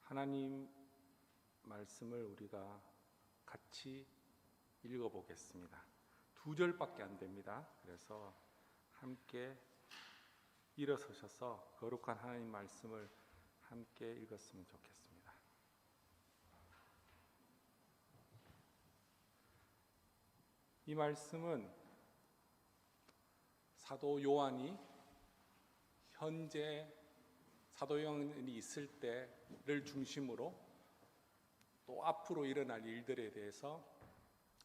하나님 말씀을 우리가 같이 읽어보겠습니다. 2절밖에 안 됩니다. 그래서 함께 일어서셔서 거룩한 하나님 말씀을 함께 읽었으면 좋겠습니다. 이 말씀은 사도 요한이 현재 사도 요한이 있을 때를 중심으로 또 앞으로 일어날 일들에 대해서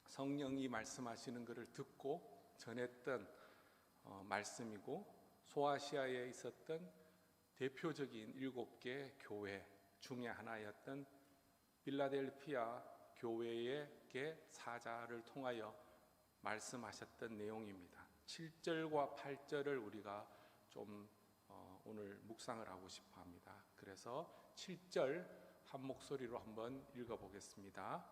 성령이 말씀하시는 것을 듣고 전했던 말씀이고, 소아시아에 있었던 대표적인 7개 교회 중에 하나였던 필라델피아 교회에게 사자를 통하여 말씀하셨던 내용입니다. 7절과 8절을 우리가 좀 오늘 묵상을 하고 싶어 합니다. 그래서 7절 한 목소리로 한번 읽어보겠습니다.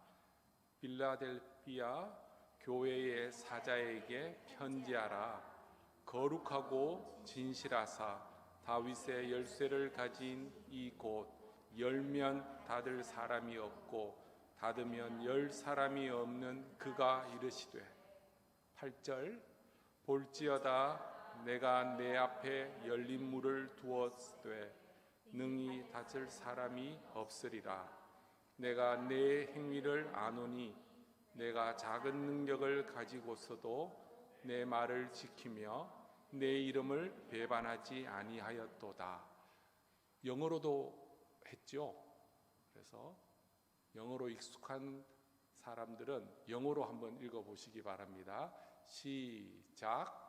필라델피아 교회의 사자에게 편지하라. 거룩하고 진실하사 다윗의 열쇠를 가진 이 곳 열면 닫을 사람이 없고 닫으면 열 사람이 없는 그가 이르시되. 8절 볼지어다 내가 내 앞에 열린 문을 두었으되 능히 닫을 사람이 없으리라. 내가 내 행위를 아노니 내가 작은 능력을 가지고서도 내 말을 지키며 내 이름을 배반하지 아니하였도다. 영어로도 했죠. 그래서 영어로 익숙한 사람들은 영어로 한번 읽어보시기 바랍니다. 시작.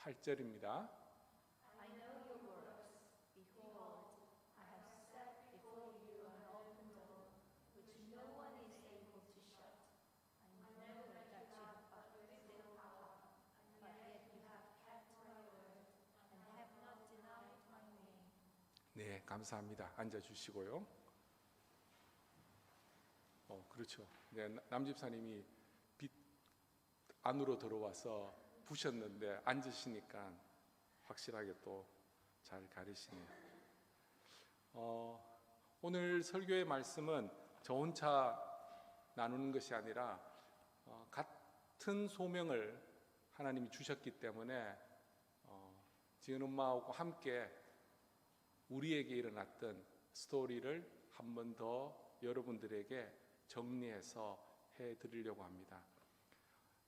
팔절입니다 I know your works. Behold, I have set before you an open door, which no one is able to shut. I know that you have but little power, but yet you have kept my word and have not denied my name. 네, 감사합니다. 앉아주시고요. 그렇죠. 네, 남집사님이 빛 안으로 들어와서 부셨는데 앉으시니까 확실하게 또 잘 가르치네요. 오늘 설교의 말씀은 저 혼자 나누는 것이 아니라 같은 소명을 하나님이 주셨기 때문에 지은 엄마하고 함께 우리에게 일어났던 스토리를 한 번 더 여러분들에게 정리해서 해드리려고 합니다.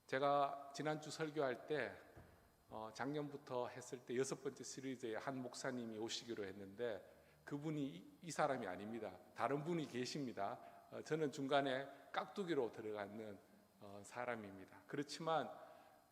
제가 지난주 설교할 때 작년부터 했을 때 6번째 시리즈에 한 목사님이 오시기로 했는데 그분이 이 사람이 아닙니다. 다른 분이 계십니다. 저는 중간에 깍두기로 들어가는 사람입니다. 그렇지만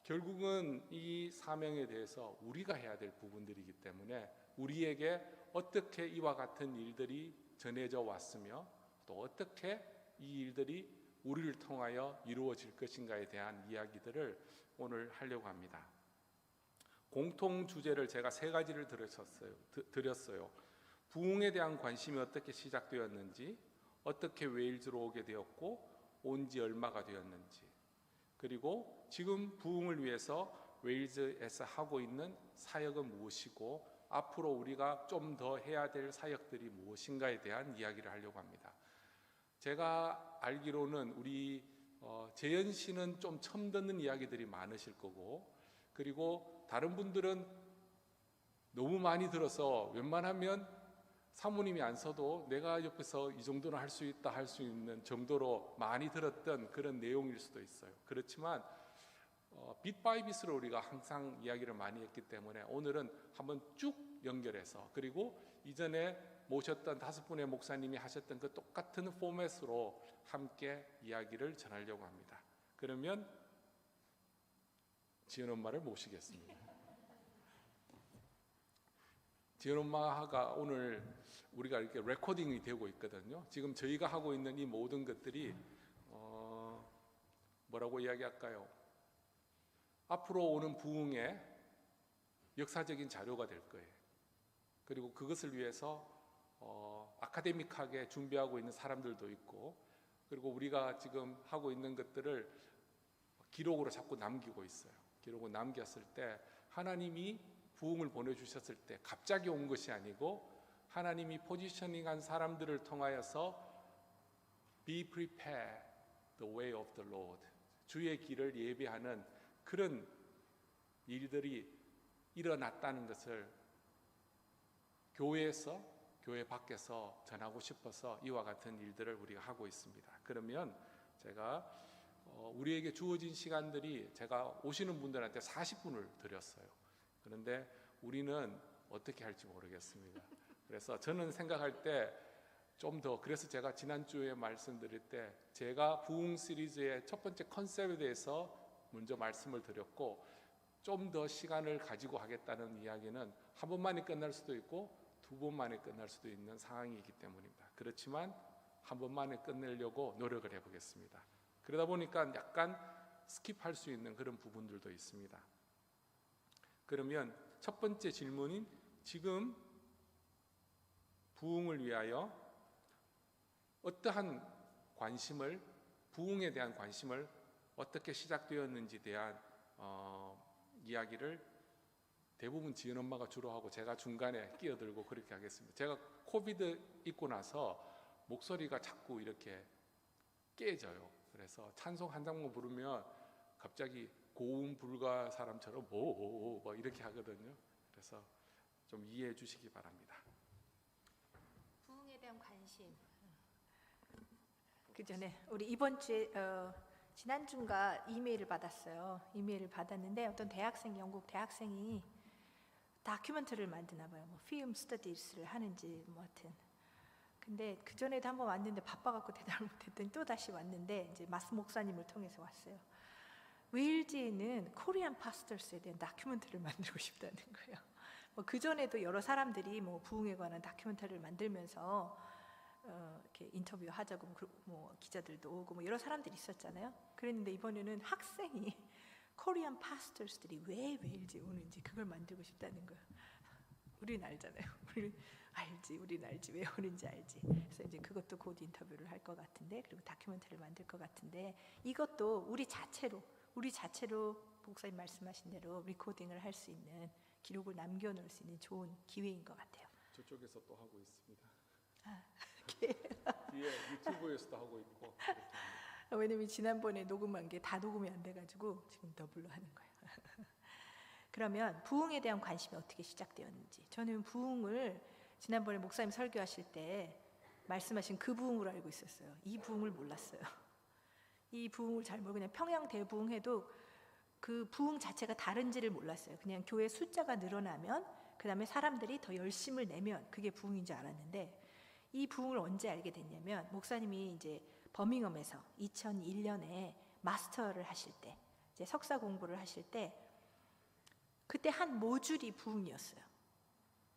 결국은 이 사명에 대해서 우리가 해야 될 부분들이기 때문에 우리에게 어떻게 이와 같은 일들이 전해져 왔으며 또 어떻게 이 일들이 우리를 통하여 이루어질 것인가에 대한 이야기들을 오늘 하려고 합니다. 공통 주제를 제가 3가지를 드렸어요. 부흥에 대한 관심이 어떻게 시작되었는지, 어떻게 웨일즈로 오게 되었고 온 지 얼마가 되었는지, 그리고 지금 부흥을 위해서 웨일즈에서 하고 있는 사역은 무엇이고 앞으로 우리가 좀 더 해야 될 사역들이 무엇인가에 대한 이야기를 하려고 합니다. 제가 알기로는 우리 재현 씨는 좀 처음 듣는 이야기들이 많으실 거고, 그리고 다른 분들은 너무 많이 들어서 웬만하면 사모님이 안 서도 내가 옆에서 이 정도는 할 수 있다 할 수 있는 정도로 많이 들었던 그런 내용일 수도 있어요. 그렇지만 빗 바이 빗으로 우리가 항상 이야기를 많이 했기 때문에 오늘은 한번 쭉 연결해서, 그리고 이전에 모셨던 5분의 목사님이 하셨던 그 똑같은 포맷으로 함께 이야기를 전하려고 합니다. 그러면 지은 엄마를 모시겠습니다. 지은 엄마가 오늘 우리가 이렇게 레코딩이 되고 있거든요. 지금 저희가 하고 있는 이 모든 것들이 뭐라고 이야기할까요? 앞으로 오는 부흥의 역사적인 자료가 될 거예요. 그리고 그것을 위해서 아카데믹하게 준비하고 있는 사람들도 있고, 그리고 우리가 지금 하고 있는 것들을 기록으로 자꾸 남기고 있어요. 기록을 남겼을 때 하나님이 부흥을 보내주셨을 때 갑자기 온 것이 아니고 하나님이 포지셔닝한 사람들을 통하여서 Be prepared the way of the Lord, 주의 길을 예비하는 그런 일들이 일어났다는 것을 교회에서, 교회 밖에서 전하고 싶어서 이와 같은 일들을 우리가 하고 있습니다. 그러면 제가 우리에게 주어진 시간들이, 제가 오시는 분들한테 40분을 드렸어요. 그런데 우리는 어떻게 할지 모르겠습니다. 그래서 저는 생각할 때 좀 더, 그래서 제가 지난주에 말씀드릴 때 제가 부흥 시리즈의 첫 번째 컨셉에 대해서 먼저 말씀을 드렸고, 좀 더 시간을 가지고 하겠다는 이야기는 한 번만에 끝날 수도 있고 두 번만에 끝날 수도 있는 상황이기 때문입니다. 그렇지만 한 번만에 끝내려고 노력을 해보겠습니다. 그러다 보니까 약간 스킵할 수 있는 그런 부분들도 있습니다. 그러면 첫 번째 질문인, 지금 부흥을 위하여 어떠한 관심을, 부흥에 대한 관심을 어떻게 시작되었는지에 대한 이야기를 대부분 지은 엄마가 주로 하고 제가 중간에 끼어들고 그렇게 하겠습니다. 제가 코비드 있고 나서 목소리가 자꾸 이렇게 깨져요. 그래서 찬송 한 장만 부르면 갑자기 고음 불가 사람처럼 뭐 이렇게 하거든요. 그래서 좀 이해해 주시기 바랍니다. 부흥에 대한 관심. 그 전에 우리 이번 주에 지난주인가 이메일을 받았어요. 이메일을 받았는데 어떤 대학생, 영국 대학생이 다큐멘터리를 만드나 봐요. 뭐 필름 스터디스를 하는지 뭐 하여튼. 근데 그 전에도 한번 왔는데 바빠갖고 대답을 못했더니 또 다시 왔는데 이제 마스 목사님을 통해서 왔어요. 웨일즈에 있는 코리안 파스터스에 대한 다큐멘터리를 만들고 싶다는 거예요. 뭐 그 전에도 여러 사람들이 뭐 부흥에 관한 다큐멘터리를 만들면서 이렇게 인터뷰하자고 뭐 기자들도 오고 뭐 여러 사람들이 있었잖아요. 그랬는데 이번에는 학생이 코리안 파스터스들이 왜 웨일즈에 오는지 그걸 만들고 싶다는 거예요. 우린 알잖아요. 우린 알지 왜 오는지 알지. 그래서 이제 그것도 곧 인터뷰를 할 것 같은데, 그리고 다큐멘터리를 만들 것 같은데, 이것도 우리 자체로 목사님 말씀하신 대로 리코딩을 할 수 있는, 기록을 남겨놓을 수 있는 좋은 기회인 것 같아요. 저쪽에서 또 하고 있습니다. 뒤에 유튜브에서도 하고 있고. 왜냐면 지난번에 녹음한 게 다 녹음이 안 돼가지고 지금 더블로 하는 거예요. 그러면 부흥에 대한 관심이 어떻게 시작되었는지, 저는 부흥을 지난번에 목사님 설교하실 때 말씀하신 그 부흥으로 알고 있었어요. 이 부흥을 몰랐어요. 이 부흥을 잘 모르고 그냥 평양 대부흥해도 그 부흥 자체가 다른지를 몰랐어요. 그냥 교회 숫자가 늘어나면, 그 다음에 사람들이 더 열심을 내면 그게 부흥인 줄 알았는데, 이 부흥을 언제 알게 됐냐면 목사님이 이제 버밍엄에서 2001년에 마스터를 하실 때, 이제 석사 공부를 하실 때, 그때 한 모듈이 부흥이었어요.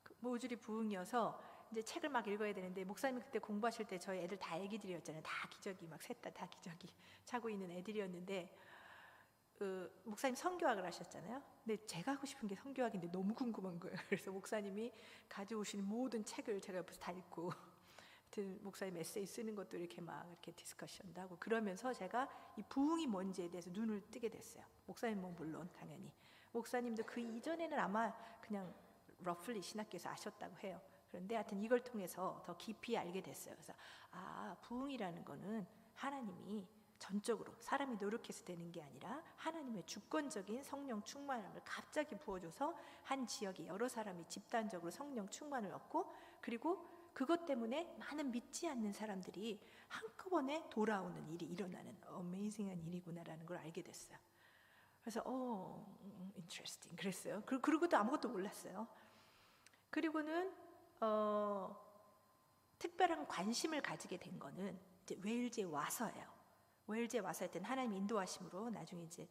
그 모듈이 부흥이어서 이제 책을 막 읽어야 되는데, 목사님이 그때 공부하실 때 저희 애들 다 애기들이었잖아요. 다 기저귀 막 셋 다 기저귀 차고 있는 애들이었는데, 목사님 선교학을 하셨잖아요. 근데 제가 하고 싶은 게 선교학인데 너무 궁금한 거예요. 그래서 목사님이 가져오신 모든 책을 제가 옆에서 다 읽고, 목사님 에세이 쓰는 것도 이렇게 막 이렇게 디스커션도 하고, 그러면서 제가 이 부흥이 뭔지에 대해서 눈을 뜨게 됐어요. 목사님은 물론 당연히, 목사님도 그 이전에는 아마 그냥 러플리 신학교에서 아셨다고 해요. 그런데 하여튼 이걸 통해서 더 깊이 알게 됐어요. 그래서 부흥이라는 거는 하나님이 전적으로 사람이 노력해서 되는 게 아니라 하나님의 주권적인 성령 충만함을 갑자기 부어줘서 한 지역에 여러 사람이 집단적으로 성령 충만을 얻고, 그리고 그것 때문에 많은 믿지 않는 사람들이 한꺼번에 돌아오는 일이 일어나는 어메이징한 일이구나라는 걸 알게 됐어요. 그래서 interesting 그랬어요. 그리고도 아무것도 몰랐어요. 그리고는 특별한 관심을 가지게 된 거는 이제 웨일즈에 와서예요. 웨일즈에 와서 했던 하나님 인도하심으로 나중에 이제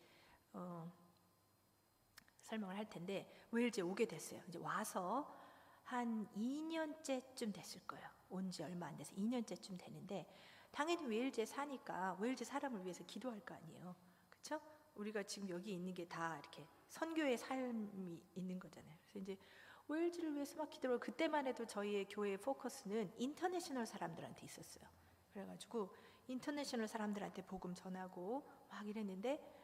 설명을 할 텐데, 웨일즈에 오게 됐어요. 이제 와서 한 2년째쯤 됐을 거예요. 온 지 얼마 안 돼서 2년째쯤 되는데, 당연히 웨일즈에 사니까 웨일즈 사람을 위해서 기도할 거 아니에요. 그렇죠? 우리가 지금 여기 있는 게 다 이렇게 선교의 삶이 있는 거잖아요. 그래서 이제 웨일즈를 위해서 막 기도를. 그때만 해도 저희의 교회의 포커스는 인터내셔널 사람들한테 있었어요. 그래가지고 인터내셔널 사람들한테 복음 전하고 막 이랬는데,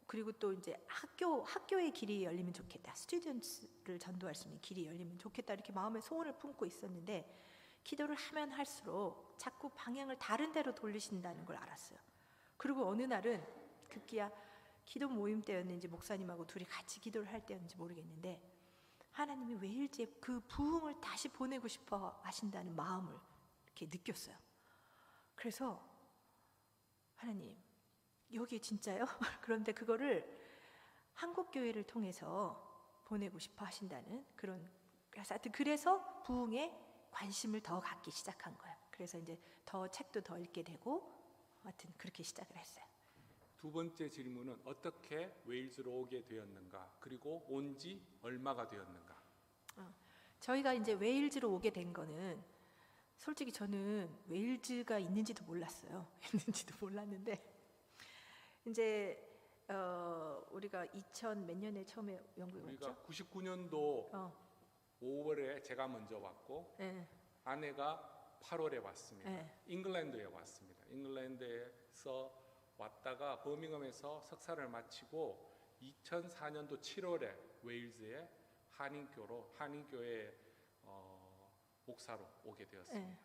그리고 또 이제 학교의 길이 열리면 좋겠다, 스튜던트를 전도할 수 있는 길이 열리면 좋겠다, 이렇게 마음에 소원을 품고 있었는데, 기도를 하면 할수록 자꾸 방향을 다른 데로 돌리신다는 걸 알았어요. 그리고 어느 날은 급기야 기도 모임 때였는지 목사님하고 둘이 같이 기도를 할 때였는지 모르겠는데, 하나님이 웨일즈에 그 부흥을 다시 보내고 싶어 하신다는 마음을 이렇게 느꼈어요. 그래서 하나님, 여기 진짜요? 그런데 그거를 한국 교회를 통해서 보내고 싶어 하신다는 그런, 그래서 하여튼 그래서 부흥에 관심을 더 갖기 시작한 거예요. 그래서 이제 더 책도 더 읽게 되고, 하여튼 그렇게 시작을 했어요. 두 번째 질문은 어떻게 웨일즈로 오게 되었는가, 그리고 온 지 얼마가 되었는가. 저희가 이제 웨일즈로 오게 된 거는, 솔직히 저는 웨일즈가 있는지도 몰랐어요. 있는지도 몰랐는데, 이제 우리가 2000 몇 년에 처음에 영국에 우리가 왔죠? 99년도 5월에 제가 먼저 왔고, 네. 아내가 8월에 왔습니다. 네. 잉글랜드에 왔습니다. 잉글랜드에서 왔다가 버밍엄에서 석사를 마치고 2004년도 7월에 웨일즈의 한인교회 목사로 오게 되었습니다. 네.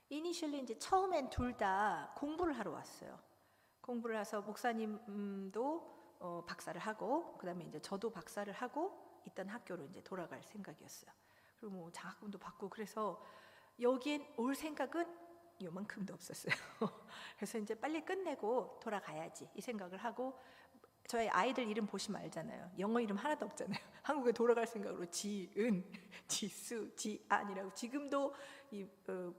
이니셜리 이제 처음엔 둘 다 공부를 하러 왔어요. 공부를 해서 목사님도 박사를 하고, 그다음에 이제 저도 박사를 하고 있던 학교로 이제 돌아갈 생각이었어요. 그리고 뭐 장학금도 받고, 그래서 여기엔 올 생각은 요만큼도 없었어요. 그래서 이제 빨리 끝내고 돌아가야지 이 생각을 하고, 저희 아이들 이름 보시면 알잖아요. 영어 이름 하나도 없잖아요. 한국에 돌아갈 생각으로 지은, 지수, 지안이라고 지금도 이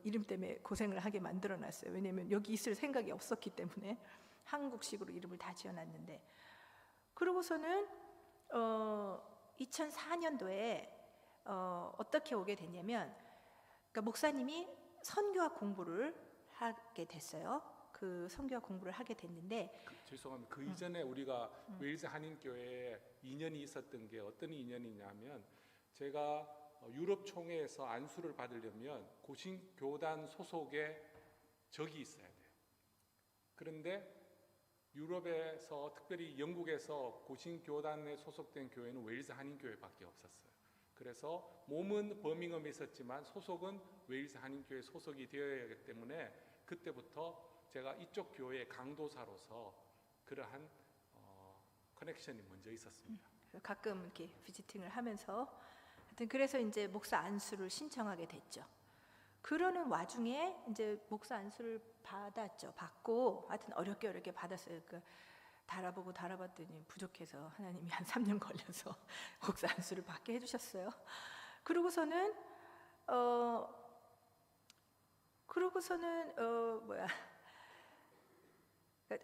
이름 때문에 고생을 하게 만들어놨어요. 왜냐하면 여기 있을 생각이 없었기 때문에 한국식으로 이름을 다 지어놨는데, 그러고서는 2004년도에 어떻게 오게 됐냐면, 그러니까 목사님이 선교학 공부를 하게 됐어요. 그 선교학 공부를 하게 됐는데, 죄송합니다. 그 이전에 우리가 웨일즈 한인교회에 인연이 있었던 게 어떤 인연이냐면, 제가 유럽 총회에서 안수를 받으려면 고신교단 소속의 적이 있어야 돼요. 그런데 유럽에서, 특별히 영국에서 고신교단에 소속된 교회는 웨일즈 한인교회밖에 없었어요. 그래서 몸은 버밍엄에 있었지만 소속은 웨일즈 한인교회 소속이 되어야 하기 때문에, 그때부터 제가 이쪽 교회의 강도사로서 그러한 커넥션이 먼저 있었습니다. 가끔 이렇게 비지팅을 하면서, 하여튼 그래서 이제 목사 안수를 신청하게 됐죠. 그러는 와중에 이제 목사 안수를 받았죠. 받고 하여튼 어렵게 받았어요. 그 달아봤더니 부족해서 하나님이 한 3년 걸려서 목사 안수를 받게 해주셨어요. 그러고서는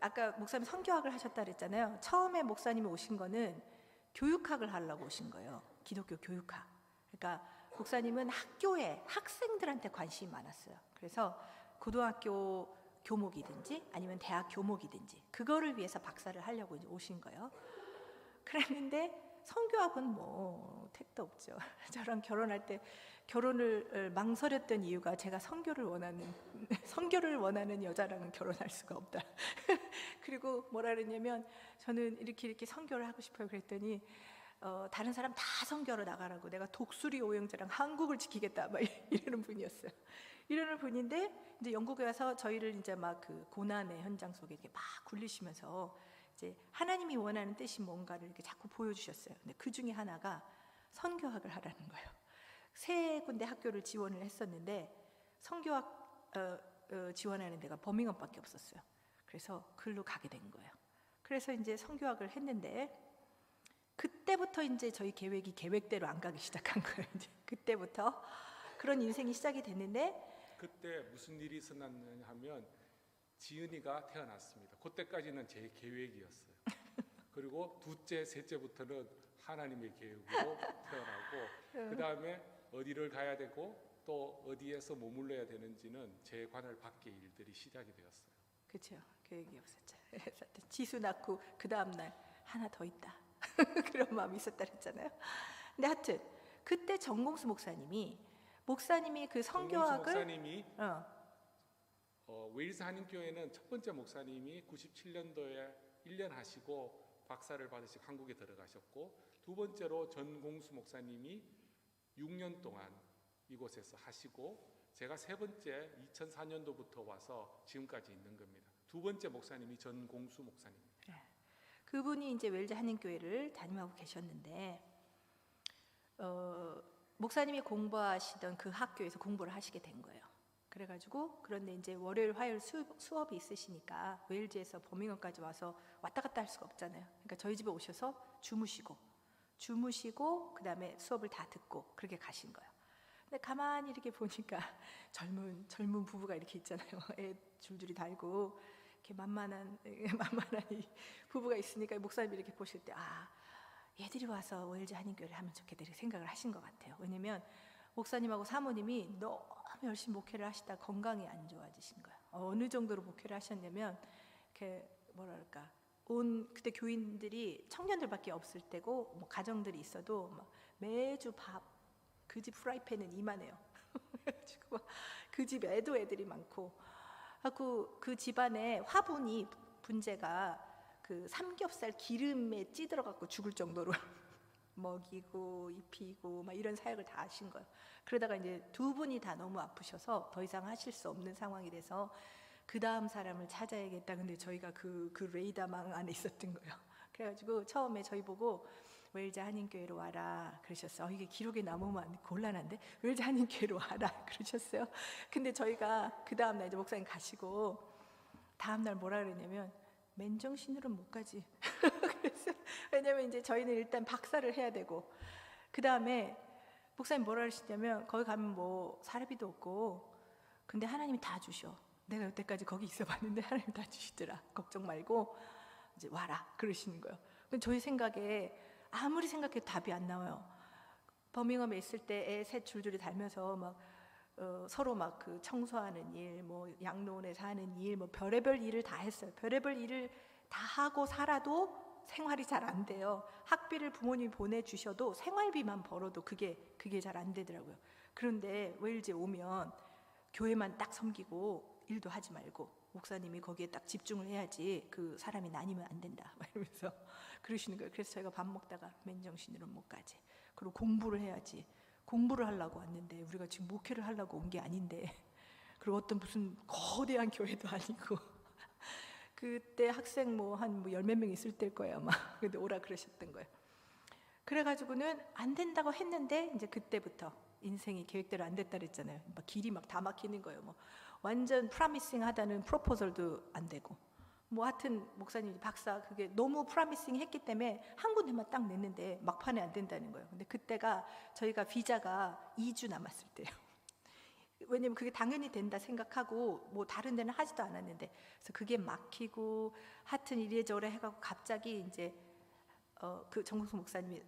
아까 목사님 선교학을 하셨다 그랬잖아요. 처음에 목사님이 오신 거는 교육학을 하려고 오신 거예요. 기독교 교육학. 그러니까 목사님은 학교에 학생들한테 관심이 많았어요. 그래서 고등학교 교목이든지 아니면 대학 교목이든지 그거를 위해서 박사를 하려고 이제 오신 거예요. 그랬는데 선교학은 뭐 택도 없죠. 저랑 결혼할 때 결혼을 망설였던 이유가, 제가 선교를 원하는 여자랑은 결혼할 수가 없다. 그리고 뭐라 그랬냐면, 저는 이렇게 선교를 하고 싶어요. 그랬더니 다른 사람 다 선교로 나가라고, 내가 독수리 오영재랑 한국을 지키겠다 막 이러는 분이었어요. 이러는 분인데, 이제 영국에 와서 저희를 이제 막 그 고난의 현장 속에 이렇게 막 굴리시면서 이제 하나님이 원하는 뜻이 뭔가를 이렇게 자꾸 보여주셨어요. 근데 그 중에 하나가 선교학을 하라는 거예요. 3군데 학교를 지원을 했었는데 선교학 지원하는 데가 버밍엄밖에 없었어요. 그래서 글로 가게 된 거예요. 그래서 이제 선교학을 했는데, 그때부터 이제 저희 계획이 계획대로 안 가기 시작한 거예요. 이제 그때부터 그런 인생이 시작이 됐는데, 그때 무슨 일이 있었느냐 하면, 지은이가 태어났습니다. 그때까지는 제 계획이었어요. 그리고 둘째, 셋째부터는 하나님의 계획으로 태어나고, 그 다음에 어디를 가야 되고 또 어디에서 머물러야 되는지는 제 관할 밖의 일들이 시작이 되었어요. 그렇죠. 계획이 없었죠. 지수 낳고 그 다음 날 하나 더 있다. 그런 마음이 있었다 그랬잖아요. 근데 하여튼 그때 정공수 목사님이 그 정공수 성교학을 목사님이 어, 웨일스 한인교회는 첫 번째 목사님이 97년도에 1년 하시고 박사를 받으시고 한국에 들어가셨고, 두 번째로 전공수 목사님이 6년 동안 이곳에서 하시고, 제가 세 번째 2004년도부터 와서 지금까지 있는 겁니다. 두 번째 목사님이 전공수 목사님입니다. 그분이 이제 웰즈 한인교회를 담임하고 계셨는데 목사님이 공부하시던 그 학교에서 공부를 하시게 된 거예요. 그래가지고 그런데 이제 월요일 화요일 수업이 있으시니까 웨일즈에서 버밍엄까지 와서 왔다 갔다 할 수가 없잖아요. 그러니까 저희 집에 오셔서 주무시고 그다음에 수업을 다 듣고 그렇게 가신 거예요. 근데 가만히 이렇게 보니까 젊은 부부가 이렇게 있잖아요. 애 줄줄이 달고 이렇게 만만한 이 부부가 있으니까 목사님이 이렇게 보실 때 얘들이 와서 웰즈 한인교회를 하면 좋겠다 이렇게 생각을 하신 것 같아요. 왜냐면 목사님하고 사모님이 너무 열심히 목회를 하시다 건강이 안 좋아지신 거예요. 어느 정도로 목회를 하셨냐면 이렇게 뭐랄까 그때 교인들이 청년들밖에 없을 때고 뭐 가정들이 있어도 막 매주 그 집 프라이팬은 이만해요. 그래가지고 그 집 애들이 많고 하고 그 집안에 화분이 분재가 그 삼겹살 기름에 찌들어 갖고 죽을 정도로 먹이고 입히고 막 이런 사역을 다 하신 거예요. 그러다가 이제 두 분이 다 너무 아프셔서 더 이상 하실 수 없는 상황이 돼서 그 다음 사람을 찾아야겠다. 근데 저희가 그 레이더망 안에 있었던 거예요. 그래가지고 처음에 저희 보고 웰즈 한인교회로 와라 그러셨어요. 이게 기록에 남으면 곤란한데 웰즈 한인교회로 와라 그러셨어요. 근데 저희가 그 다음날 이제 목사님 가시고 다음날 뭐라 그랬냐면 맨정신으로는 못 가지. 그래서 왜냐면 이제 저희는 일단 박사를 해야 되고 그 다음에 목사님 뭐라 그러시냐면 거기 가면 뭐 사례비도 없고 근데 하나님이 다 주셔. 내가 여태까지 거기 있어봤는데 하나님 다 주시더라. 걱정 말고 이제 와라 그러시는 거예요. 근데 저희 생각에 아무리 생각해도 답이 안 나와요. 버밍엄에 있을 때 애 셋 줄줄이 달면서 막 서로 막 그 청소하는 일, 뭐 양로원에서 하는 일, 뭐 별의별 일을 다 했어요. 별의별 일을 다 하고 살아도 생활이 잘 안 돼요. 학비를 부모님이 보내주셔도 생활비만 벌어도 그게 잘 안 되더라고요. 그런데 웨일즈에 오면 교회만 딱 섬기고 일도 하지 말고 목사님이 거기에 딱 집중을 해야지 그 사람이 나뉘면 안 된다 막 이러면서 그러시는 거예요. 그래서 저희가 밥 먹다가 맨정신으로는 못 가지. 그리고 공부를 해야지. 공부를 하려고 왔는데 우리가 지금 목회를 하려고 온 게 아닌데 그리고 어떤 무슨 거대한 교회도 아니고 그때 학생 한 열 몇 명 있을 때일 거예요 아마. 근데 오라 그러셨던 거예요. 그래가지고는 안 된다고 했는데 이제 그때부터 인생이 계획대로 안 됐다 그랬잖아요. 막 길이 막 다 막히는 거예요. 뭐 완전 프라미싱 하다는 프로포절도 안 되고 뭐 하여튼 목사님이 박사 그게 너무 프라미싱 했기 때문에 한 군데만 딱 냈는데 막판에 안 된다는 거예요. 근데 그때가 저희가 비자가 2주 남았을 때예요. 왜냐면 그게 당연히 된다 생각하고 뭐 다른 데는 하지도 않았는데 그래서 그게 막히고 하여튼 이래저래 해가지고 갑자기 이제 그 정국수 목사님이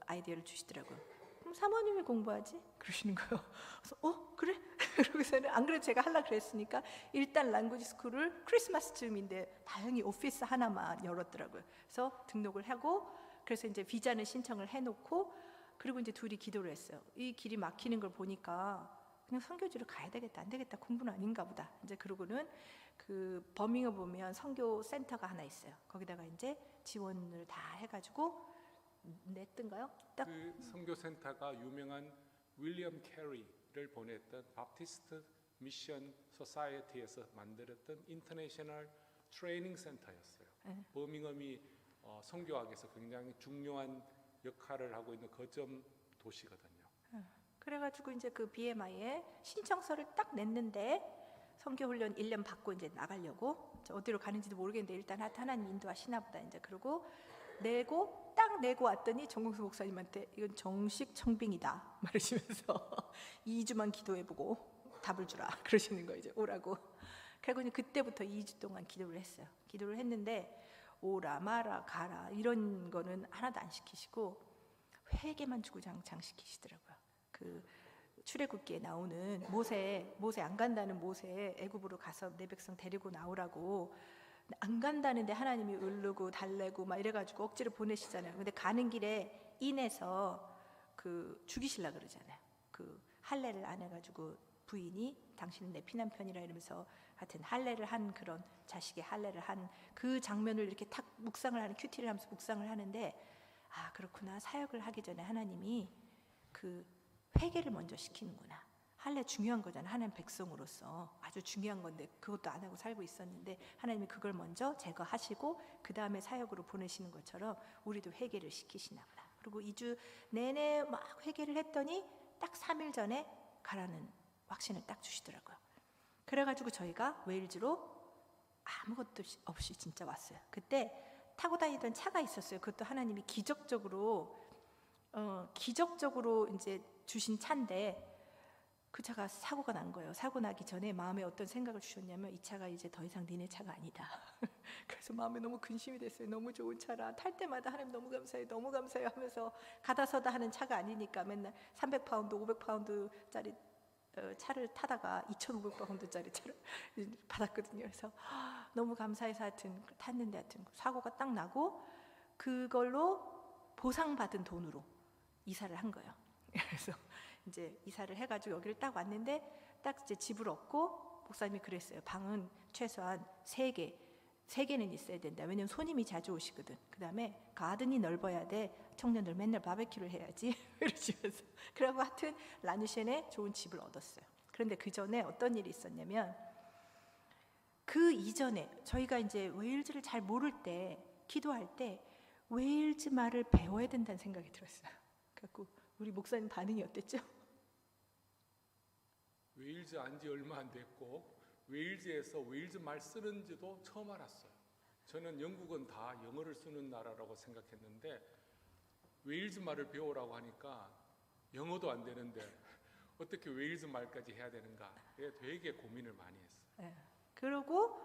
아이디어를 주시더라고요. 그럼 사모님이 공부하지? 그러시는 거예요. 그래서 그래? 그러고서는 안 그래도 제가 하려고 그랬으니까 일단 랑구지 스쿨을 크리스마스쯤인데 다행히 오피스 하나만 열었더라고요. 그래서 등록을 하고 그래서 이제 비자는 신청을 해놓고 그리고 이제 둘이 기도를 했어요. 이 길이 막히는 걸 보니까 그냥 선교지로 가야 되겠다. 안 되겠다. 공부는 아닌가 보다. 이제 그러고는 그 버밍엄 보면 선교 센터가 하나 있어요. 거기다가 이제 지원을 다 해가지고 냈던가요? 딱 그 선교센터가 유명한 윌리엄 캐리를 보냈던 바프티스트 미션 소사이어티에서 만들었던 인터내셔널 트레이닝 센터였어요. 네. 버밍엄이 선교학에서 굉장히 중요한 역할을 하고 있는 거점 도시거든요. 그래가지고 이제 그 BMI에 신청서를 딱 냈는데 선교훈련 1년 받고 이제 나가려고 어디로 가는지도 모르겠는데 일단 하나님 인도하시나 보다 이제 그러고 딱 내고 왔더니 정국수 목사님한테 이건 정식 청빙이다 말하시면서 2주만 기도해보고 답을 주라 그러시는 거예요. 이제 오라고. 그리고 그때부터 2주 동안 기도를 했어요. 기도를 했는데 오라 마라 가라 이런 거는 하나도 안 시키시고 회개만 주구장창 시키시더라고요. 그 출애굽기에 나오는 모세 안 간다는 모세 애굽으로 가서 내 백성 데리고 나오라고 안 간다는데 하나님이 으르고 달래고 막 이래가지고 억지로 보내시잖아요. 근데 가는 길에 인에서 그 죽이실라 그러잖아요. 그 할례를 안 해가지고 부인이 당신은 내 피난편이라 이러면서 하여튼 할례를 한 그런 자식의 할례를 한 그 장면을 이렇게 탁 묵상을 하는 큐티를 하면서 묵상을 하는데 아 그렇구나 사역을 하기 전에 하나님이 그 회개를 먼저 시키는구나. 할례 중요한 거잖아. 하나님 백성으로서 아주 중요한 건데 그것도 안 하고 살고 있었는데 하나님이 그걸 먼저 제거하시고 그 다음에 사역으로 보내시는 것처럼 우리도 회개를 시키시나 보다. 그리고 2주 내내 막 회개를 했더니 딱 3일 전에 가라는 확신을 딱 주시더라고요. 그래가지고 저희가 웨일즈로 아무것도 없이 진짜 왔어요. 그때 타고 다니던 차가 있었어요. 그것도 하나님이 기적적으로 이제 주신 차인데 그 차가 사고가 난 거예요. 사고 나기 전에 마음에 어떤 생각을 주셨냐면 이 차가 이제 더 이상 니네 차가 아니다. 그래서 마음에 너무 근심이 됐어요. 너무 좋은 차라. 탈 때마다 하나님 너무 감사해요. 너무 감사해요 하면서 가다 서다 하는 차가 아니니까 맨날 300파운드, 500파운드짜리 차를 타다가 2,500파운드짜리 차를 받았거든요. 그래서 너무 감사해서 하여튼 탔는데 하여튼 사고가 딱 나고 그걸로 보상받은 돈으로 이사를 한 거예요. 그래서 이제 이사를 해가지고 여기를 딱 왔는데 딱 이제 집을 얻고 목사님이 그랬어요. 방은 최소한 3개는 있어야 된다. 왜냐면 손님이 자주 오시거든. 그 다음에 가든이 넓어야 돼. 청년들 맨날 바베큐를 해야지. 이러시면서 그러고 하여튼 라누셴에 좋은 집을 얻었어요. 그런데 그 전에 어떤 일이 있었냐면 그 이전에 저희가 이제 웨일즈를 잘 모를 때 기도할 때 웨일즈 말을 배워야 된다는 생각이 들었어요. 그래갖고 우리 목사님 반응이 어땠죠? 웨일즈 안지 얼마 안 됐고 웨일즈에서 웨일즈 말 쓰는지도 처음 알았어요. 저는 영국은 다 영어를 쓰는 나라라고 생각했는데 웨일즈 말을 배우라고 하니까 영어도 안 되는데 어떻게 웨일즈 말까지 해야 되는가 되게 고민을 많이 했어요. 네. 그리고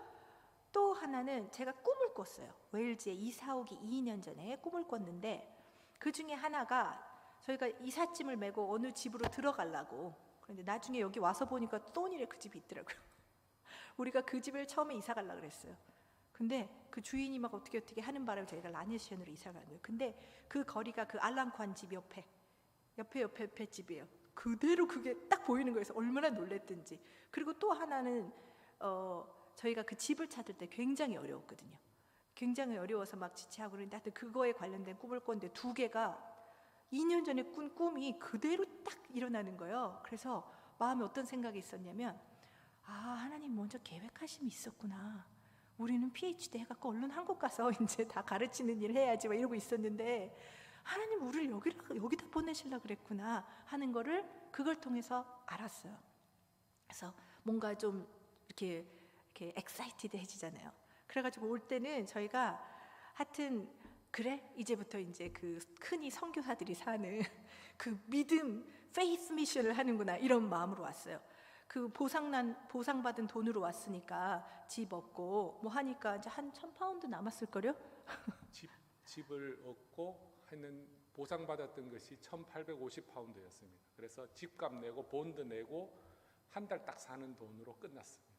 또 하나는 제가 꿈을 꿨어요. 웨일즈에 이사 오기 2년 전에 꿈을 꿨는데 그 중에 하나가 저희가 이삿짐을 메고 어느 집으로 들어가려고 그런데 나중에 여기 와서 보니까 또니래 그 집이 있더라고요. 우리가 그 집을 처음에 이사 가려고 그랬어요. 근데 그 주인이 막 어떻게 하는 바람에 저희가 라니션으로 이사 간 거예요. 근데 그 거리가 그 알랑관 집 옆에 집이에요. 그대로 그게 딱 보이는 거여서 얼마나 놀랬든지. 그리고 또 하나는 저희가 그 집을 찾을 때 굉장히 어려웠거든요. 굉장히 어려워서 막 지체하고 그러는데 하여튼 그거에 관련된 꿈을 꿨는데 2개가 2년 전에 꾼 꿈이 그대로 딱 일어나는 거예요. 그래서 마음에 어떤 생각이 있었냐면 아 하나님 먼저 계획하심이 있었구나. 우리는 PhD 해갖고 얼른 한국 가서 이제 다 가르치는 일 해야지 막 이러고 있었는데 하나님 우리를 여기다 보내시려고 그랬구나 하는 거를 그걸 통해서 알았어요. 그래서 뭔가 좀 이렇게 엑사이티드 해지잖아요. 그래가지고 올 때는 저희가 하여튼 그래 이제부터 이제 그 흔히 선교사들이 사는 그 믿음 페이스 미션을 하는구나 이런 마음으로 왔어요. 그 보상받은 돈으로 왔으니까 집 얻고 뭐 하니까 이제 한 1,000파운드 남았을 거요. 집을 얻고 했는 보상받았던 것이 1,850파운드였습니다. 그래서 집값 내고 본드 내고 한 달 딱 사는 돈으로 끝났습니다.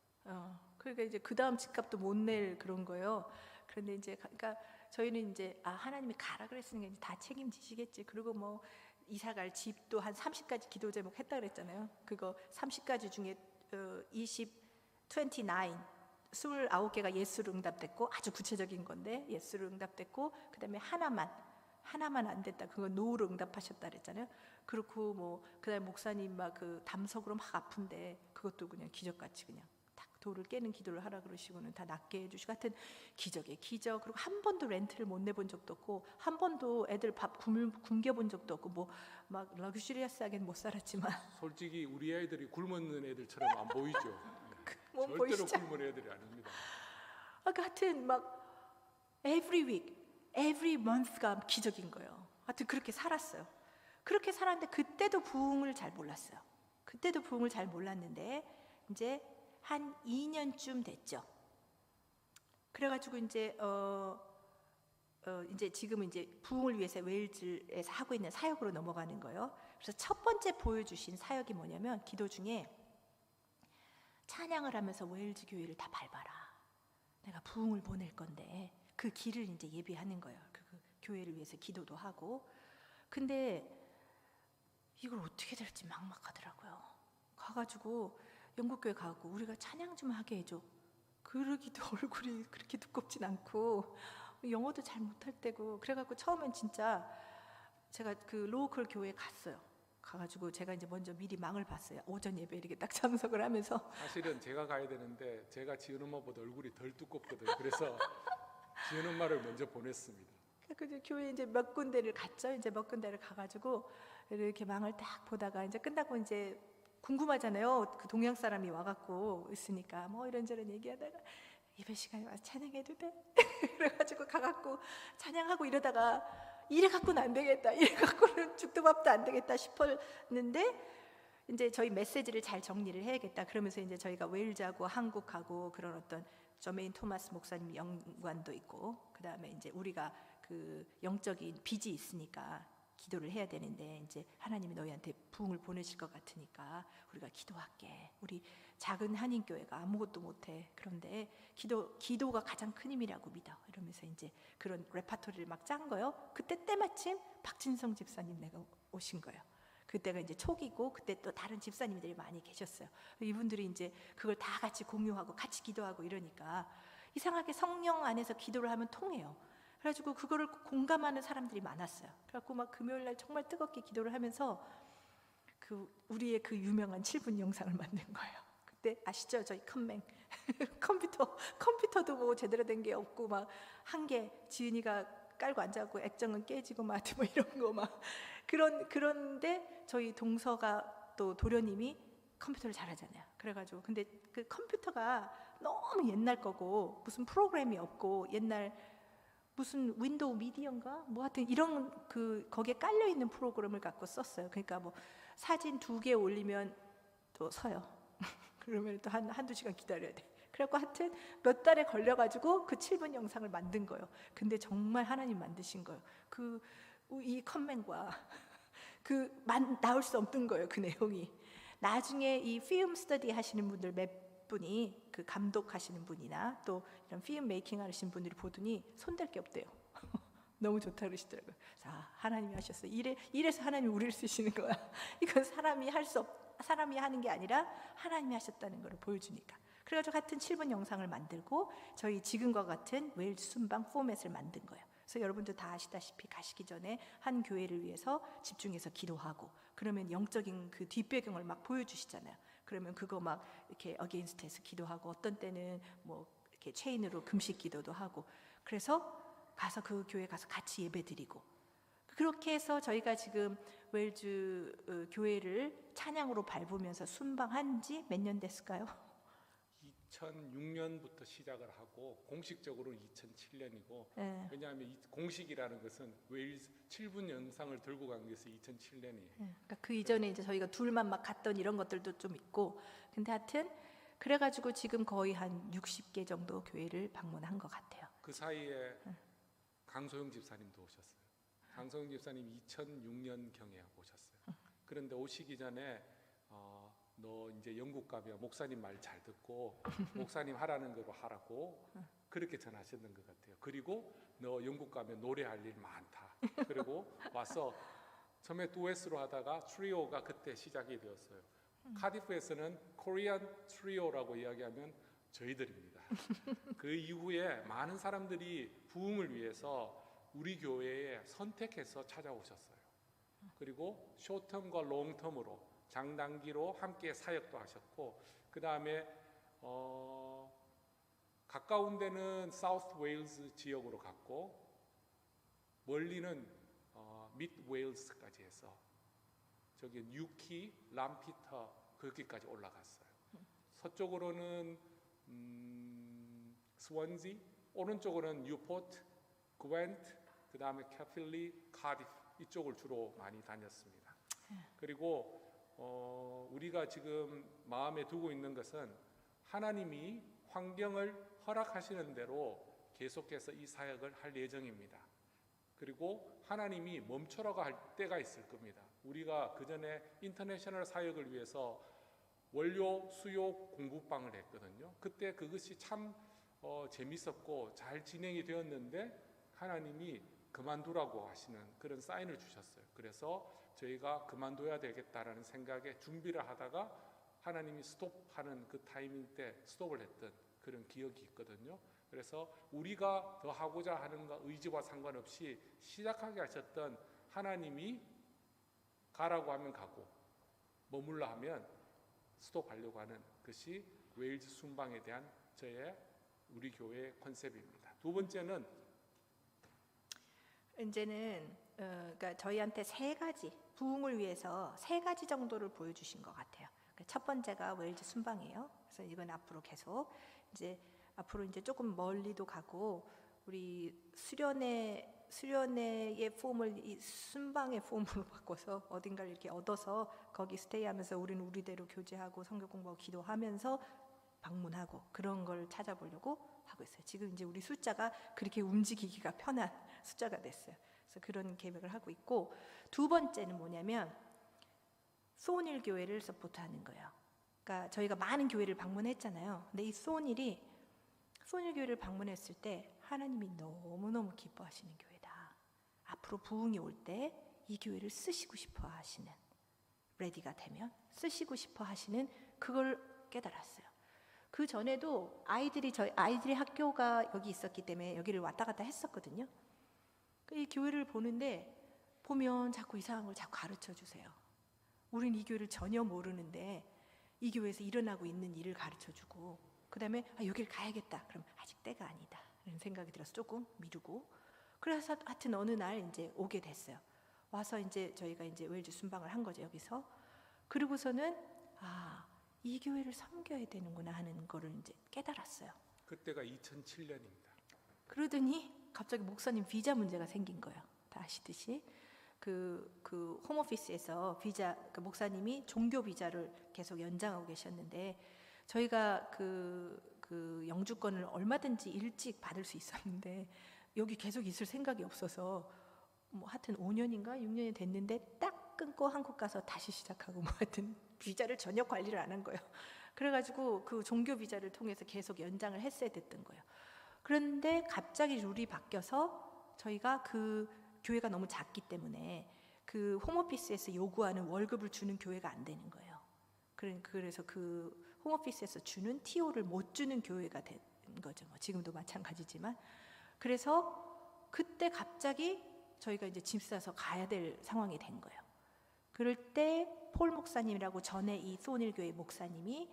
그러니까 이제 그 다음 집값도 못 낼 그런 거예요. 그런데 이제 그러니까 저희는 이제 하나님이 가라 그랬으니까 이제 다 책임지시겠지. 그리고 뭐 이사갈 집도 한 30가지 기도 제목 했다 그랬잖아요. 그거 30가지 중에 29개가 예수로 응답됐고 아주 구체적인 건데 예수로 응답됐고 그다음에 하나만 안 됐다. 그건 노우로 응답하셨다 그랬잖아요. 그렇고 뭐 그다음에 목사님 막 그 담석으로 막 아픈데 그것도 그냥 기적같이 그냥 딱 돌을 깨는 기도를 하라 그러시고는 다 낫게 해주시고 하여튼 기적의 기적. 그리고 한 번도 렌트를 못 내본 적도 없고 한 번도 애들 밥 굶겨본 적도 없고 뭐 막 럭셔리하게는 못 살았지만 솔직히 우리 애들이 굶는 애들처럼 안 보이죠. 뭐 절대로 보이시죠? 굶은 애들이 아닙니다. 하여튼 막 every week, every month가 기적인 거예요. 하여튼 그렇게 살았어요. 그렇게 살았는데 그때도 부흥을 잘 몰랐어요. 그때도 부흥을 잘 몰랐는데 이제 한 2년쯤 됐죠. 그래가지고 이제 이제 지금은 이제 부흥을 위해서 웨일즈에서 하고 있는 사역으로 넘어가는 거예요. 그래서 첫 번째 보여주신 사역이 뭐냐면 기도 중에 찬양을 하면서 웨일즈 교회를 다 밟아라. 내가 부흥을 보낼 건데 그 길을 이제 예비하는 거예요. 그 교회를 위해서 기도도 하고. 근데 이걸 어떻게 될지 막막하더라고요. 가가지고 영국교회 가고 우리가 찬양 좀 하게 해줘. 그러기도 얼굴이 그렇게 두껍진 않고 영어도 잘 못할 때고 그래갖고 처음엔 진짜 제가 그 로컬 교회에 갔어요. 가가지고 제가 이제 먼저 미리 망을 봤어요. 오전 예배 이렇게 딱 참석을 하면서 사실은 제가 가야 되는데 제가 지은 엄마보다 얼굴이 덜 두껍거든요. 그래서 지은 엄마를 먼저 보냈습니다. 그 이제 교회 이제 몇 군데를 갔죠. 이제 몇 군데를 가가지고 이렇게 망을 딱 보다가 이제 끝나고 이제 궁금하잖아요. 그 동양 사람이 와갖고 있으니까 뭐 이런저런 얘기하다가 예배 시간에 와서 찬양해도 돼? 그래가지고 가갖고 찬양하고 이러다가 이래 갖고는 안 되겠다. 이래 갖고는 죽도 밥도 안 되겠다 싶었는데 이제 저희 메시지를 잘 정리를 해야겠다. 그러면서 이제 저희가 웨일즈하고 한국하고 그런 어떤 저메인 토마스 목사님 연관도 있고 그 다음에 이제 우리가 그 영적인 빚이 있으니까 기도를 해야 되는데 이제 하나님이 너희한테 부흥을 보내실 것 같으니까 우리가 기도할게. 우리 작은 한인교회가 아무것도 못해. 그런데 기도가 가장 큰 힘이라고 믿어. 이러면서 이제 그런 레파토리를 막 짠 거요. 그때 때마침 박진성 집사님 내가 오신 거예요. 그때가 이제 초기고 그때 또 다른 집사님들이 많이 계셨어요. 이분들이 이제 그걸 다 같이 공유하고 같이 기도하고 이러니까 이상하게 성령 안에서 기도를 하면 통해요. 그래가지고 그거를 공감하는 사람들이 많았어요. 그래갖고 막 금요일 날 정말 뜨겁게 기도를 하면서 그 우리의 그 유명한 7분 영상을 만든 거예요. 그때 아시죠? 저희 컴맹 컴퓨터도 뭐 제대로 된 게 없고 막 한 개 지은이가 깔고 앉아갖고 액정은 깨지고 막 뭐 이런 거 막 그런데 저희 동서가 또 도련님이 컴퓨터를 잘하잖아요. 그래가지고 근데 그 컴퓨터가 너무 옛날 거고 무슨 프로그램이 없고 옛날 무슨 윈도우 미디어인가 뭐 하여튼 이런 그 거기에 깔려 있는 프로그램을 갖고 썼어요. 그러니까 뭐 사진 2개 올리면 또 서요. 그러면 또 한두 시간 기다려야 돼. 그래갖고 하여튼 몇 달에 걸려가지고 그 7분 영상을 만든 거예요. 근데 정말 하나님 만드신 거예요. 이 컴맹과 나올 수 없는 거예요. 그 내용이. 나중에 이 필름 스터디 하시는 분들 몇 분이 그 감독하시는 분이나 또 이런 필름 메이킹 하시는 분들이 보더니 손댈 게 없대요. 너무 좋다 그러시더라고요. 자, 하나님이 하셨어요. 이래서 하나님이 우리를 쓰시는 거야. 이건 사람이 하는 게 아니라 하나님이 하셨다는 걸 보여주니까. 그래가지고 같은 7분 영상을 만들고 저희 지금과 같은 웨일즈 순방 포맷을 만든 거예요. 그래서 여러분들 다 아시다시피 가시기 전에 한 교회를 위해서 집중해서 기도하고 그러면 영적인 그 뒷배경을 막 보여주시잖아요. 그러면 그거 막 이렇게 어게인스트해서 기도하고 어떤 때는 뭐 이렇게 체인으로 금식 기도도 하고 그래서 가서 그 교회 가서 같이 예배드리고 그렇게 해서 저희가 지금 웨일즈 교회를 찬양으로 밟으면서 순방한 지 몇 년 됐을까요? 2006년부터 시작을 하고 공식적으로는 2007년이고 네. 왜냐하면 이 공식이라는 것은 웨일즈 7분 영상을 들고 간 것이 2007년이에요. 그러니까 그 이전에 이제 저희가 둘만 막 갔던 이런 것들도 좀 있고 근데 하여튼 그래가지고 지금 거의 한 60개 정도 교회를 방문한 것 같아요. 그 사이에 강소영 집사님도 오셨어요. 강소영 집사님 2006년 경에 오셨어요. 그런데 오시기 전에 너 이제 영국 가면 목사님 말 잘 듣고 목사님 하라는 대로 하라고 그렇게 전하셨는 것 같아요. 그리고 너 영국 가면 노래할 일 많다. 그리고 와서 처음에 듀엣으로 하다가 트리오가 그때 시작이 되었어요. 카디프에서는 코리안 트리오라고 이야기하면 저희들입니다. 그 이후에 많은 사람들이 부흥을 위해서 우리 교회에 선택해서 찾아오셨어요. 그리고 쇼텀과 롱텀으로 장단기로 함께 사역도 하셨고 그 다음에 가까운 데는 사우스 웨일즈 지역으로 갔고 멀리는 미드 웨일즈까지 해서 저기 뉴키, 람피터 거기까지 올라갔어요. 서쪽으로는 스원지, 오른쪽으로는 뉴포트, 그웬트, 그 다음에 캐필리, 카디프 이쪽을 주로 많이 다녔습니다. 그리고 우리가 지금 마음에 두고 있는 것은 하나님이 환경을 허락하시는 대로 계속해서 이 사역을 할 예정입니다. 그리고 하나님이 멈춰라고 할 때가 있을 겁니다. 우리가 그 전에 인터내셔널 사역을 위해서 원료 수요 공부방을 했거든요. 그때 그것이 참 재밌었고 잘 진행이 되었는데 하나님이 그만두라고 하시는 그런 사인을 주셨어요. 그래서 저희가 그만둬야 되겠다라는 생각에 준비를 하다가 하나님이 스톱하는 그 타이밍 때 스톱을 했던 그런 기억이 있거든요. 그래서 우리가 더 하고자 하는 의지와 상관없이 시작하게 하셨던 하나님이 가라고 하면 가고 머물러 하면 스톱하려고 하는 것이 웨일즈 순방에 대한 우리 교회의 컨셉입니다. 두 번째는 이제는 그러니까 저희한테 세 가지 부흥을 위해서 세 가지 정도를 보여주신 것 같아요. 그러니까 첫 번째가 웨일즈 순방이에요. 그래서 이건 앞으로 계속 이제 앞으로 이제 조금 멀리도 가고 우리 수련회의 폼을 이 순방의 폼으로 바꿔서 어딘가를 이렇게 얻어서 거기 스테이하면서 우리는 우리대로 교제하고 성경 공부하고 기도하면서 방문하고 그런 걸 찾아보려고 하고 있어요. 지금 이제 우리 숫자가 그렇게 움직이기가 편한 숫자가 됐어요. 그래서 그런 계획을 하고 있고 두 번째는 뭐냐면 소원일 교회를 서포트하는 거예요. 그러니까 저희가 많은 교회를 방문했잖아요. 근데 이 소원일 교회를 방문했을 때 하나님이 너무너무 기뻐하시는 교회다. 앞으로 부흥이 올 때 이 교회를 쓰시고 싶어 하시는 레디가 되면 쓰시고 싶어 하시는 그걸 깨달았어요. 그 전에도 아이들이 학교가 여기 있었기 때문에 여기를 왔다 갔다 했었거든요. 이 교회를 보면 자꾸 이상한 걸 자꾸 가르쳐 주세요. 우린 이 교회를 전혀 모르는데 이 교회에서 일어나고 있는 일을 가르쳐 주고 그 다음에 여기를 가야겠다. 그럼 아직 때가 아니다. 라는 생각이 들어서 조금 미루고 그래서 하여튼 어느 날 이제 오게 됐어요. 와서 이제 저희가 이제 웨일즈 순방을 한 거죠, 여기서. 그리고서는 이 교회를 섬겨야 되는구나 하는 거를 이제 깨달았어요. 그때가 2007년입니다. 그러더니 갑자기 목사님 비자 문제가 생긴 거예요. 다 아시듯이 그 홈오피스에서 그 목사님이 종교 비자를 계속 연장하고 계셨는데 저희가 그 영주권을 얼마든지 일찍 받을 수 있었는데 여기 계속 있을 생각이 없어서 뭐 하여튼 5년인가 6년이 됐는데 딱 끊고 한국 가서 다시 시작하고 뭐 하여튼 비자를 전혀 관리를 안 한 거예요. 그래가지고 그 종교 비자를 통해서 계속 연장을 했어야 됐던 거예요. 그런데 갑자기 룰이 바뀌어서 저희가 그 교회가 너무 작기 때문에 그 홈오피스에서 요구하는 월급을 주는 교회가 안 되는 거예요. 그래서 그 홈오피스에서 주는 TO를 못 주는 교회가 된 거죠. 뭐 지금도 마찬가지지만. 그래서 그때 갑자기 저희가 이제 짐 싸서 가야 될 상황이 된 거예요. 그럴 때 폴 목사님이라고 전에 이 소원일 교회 목사님이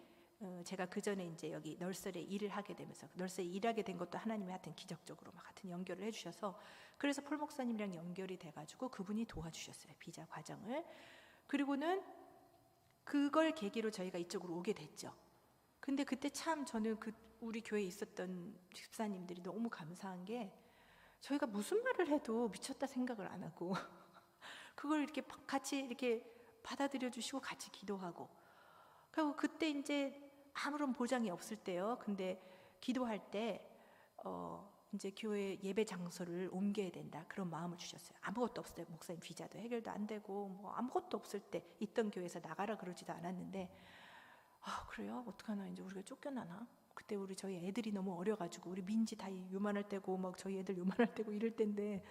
제가 그 전에 이제 여기 널설에 일을 하게 되면서 널설에 일하게 된 것도 하나님이 하여튼 기적적으로 막 하여튼 연결을 해주셔서 그래서 폴 목사님이랑 연결이 돼가지고 그분이 도와주셨어요, 비자 과정을. 그리고는 그걸 계기로 저희가 이쪽으로 오게 됐죠. 근데 그때 참 저는 우리 교회에 있었던 집사님들이 너무 감사한 게 저희가 무슨 말을 해도 미쳤다 생각을 안 하고 그걸 이렇게 같이 이렇게 받아들여 주시고 같이 기도하고 그리고 그때 이제 아무런 보장이 없을 때요. 근데 기도할 때 이제 교회 예배 장소를 옮겨야 된다 그런 마음을 주셨어요. 아무것도 없을 때 목사님 비자도 해결도 안 되고 뭐 아무것도 없을 때 있던 교회에서 나가라 그러지도 않았는데 그래요? 어떡하나 이제 우리가 쫓겨나나? 그때 저희 애들이 너무 어려가지고 우리 민지 다 요만할 때고 막 저희 애들 요만할 때고 이럴 때인데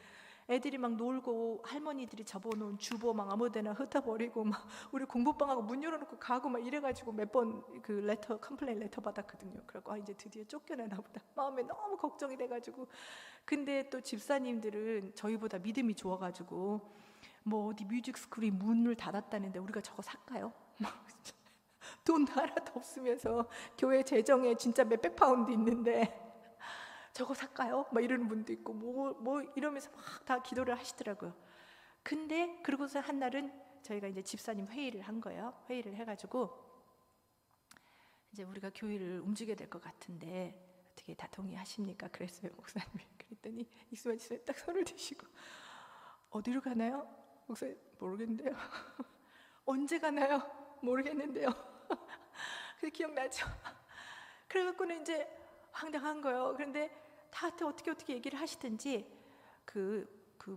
애들이 막 놀고 할머니들이 접어놓은 주보 막 아무데나 흩어버리고 막 우리 공부방하고 문 열어놓고 가고 막 이래가지고 몇 번 그 컴플레인 레터 받았거든요. 그래갖고 이제 드디어 쫓겨나나 보다 마음에 너무 걱정이 돼가지고 근데 또 집사님들은 저희보다 믿음이 좋아가지고 뭐 어디 뮤직스쿨이 문을 닫았다는데 우리가 저거 살까요? 돈 하나도 없으면서 교회 재정에 진짜 몇백 파운드 있는데 저거 살까요? 막 이러는 분도 있고 뭐 이러면서 막 다 기도를 하시더라고요. 근데 그러고서 한 날은 저희가 이제 집사님 회의를 한 거예요. 회의를 해가지고 이제 우리가 교회를 움직여야 될 것 같은데 어떻게 다 동의하십니까? 그랬어요, 목사님이. 그랬더니 이수만 집사님 딱 손을 드시고 어디로 가나요? 목사님 모르겠는데요. 언제 가나요? 모르겠는데요. 그게 기억나죠? 그래갖고는 이제 황당한 거예요. 그런데 다한테 어떻게 얘기를 하시든지 그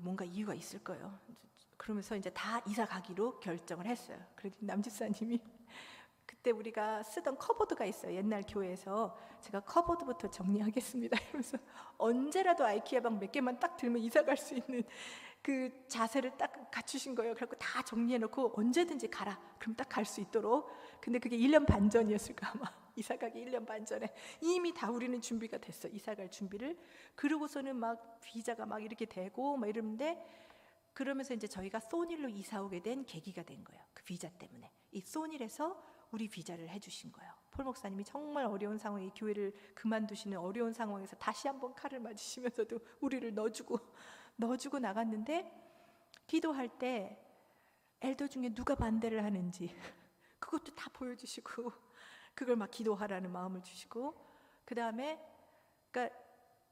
뭔가 이유가 있을 거예요. 그러면서 이제 다 이사 가기로 결정을 했어요. 그랬더니 남집사님이 그때 우리가 쓰던 커버드가 있어요. 옛날 교회에서 제가 커버드부터 정리하겠습니다. 이러면서 언제라도 아이키아 방 몇 개만 딱 들면 이사 갈 수 있는 그 자세를 딱 갖추신 거예요. 그래서 다 정리해놓고 언제든지 가라. 그럼 딱 갈 수 있도록. 근데 그게 1년 반 전이었을까 아마. 이사가기 1년 반 전에 이미 다 우리는 준비가 됐어. 이사갈 준비를. 그러고서는 막 비자가 막 이렇게 되고 막 이러는데, 그러면서 이제 저희가 소닐로 이사 오게 된 계기가 된 거예요. 그 비자 때문에. 이 소닐에서 우리 비자를 해주신 거예요. 폴 목사님이 정말 어려운 상황에 교회를 그만두시는 어려운 상황에서 다시 한번 칼을 맞으시면서도 우리를 넣어주고 나갔는데, 기도할 때 엘더 중에 누가 반대를 하는지 그것도 다 보여주시고, 그걸 막 기도하라는 마음을 주시고, 그 다음에 그러니까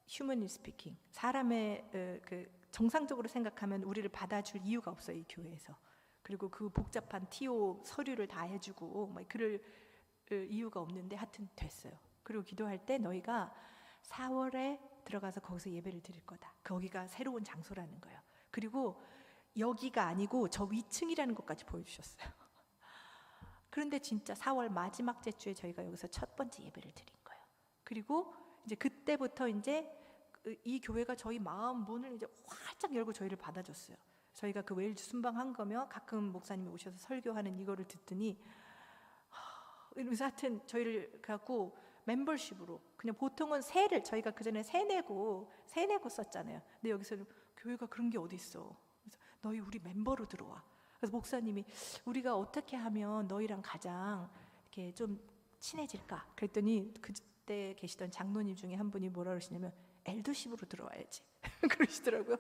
humanly speaking, 사람의 그 정상적으로 생각하면 우리를 받아줄 이유가 없어요, 이 교회에서. 그리고 그 복잡한 TO 서류를 다 해주고 막 그럴 이유가 없는데 하여튼 됐어요. 그리고 기도할 때 너희가 4월에 들어가서 거기서 예배를 드릴 거다. 거기가 새로운 장소라는 거예요. 그리고 여기가 아니고 저 위층이라는 것까지 보여주셨어요. 그런데 진짜 4월 마지막 주에 저희가 여기서 첫 번째 예배를 드린 거예요. 그리고 이제 그때부터 이제 이 교회가 저희 마음 문을 이제 활짝 열고 저희를 받아줬어요. 저희가 그 웨일즈 순방한 거며 가끔 목사님이 오셔서 설교하는 이거를 듣더니 이러면서 하여튼 저희를 갖고 멤버십으로, 그냥 보통은 세를 저희가 그전에 세 내고 썼잖아요. 근데 여기서는 교회가 그런 게 어디 있어. 그래서 너희 우리 멤버로 들어와. 그래서 목사님이 우리가 어떻게 하면 너희랑 가장 이렇게 좀 친해질까? 그랬더니 그때 계시던 장로님 중에 한 분이 뭐라 그러시냐면 엘더십으로 들어와야지 그러시더라고요.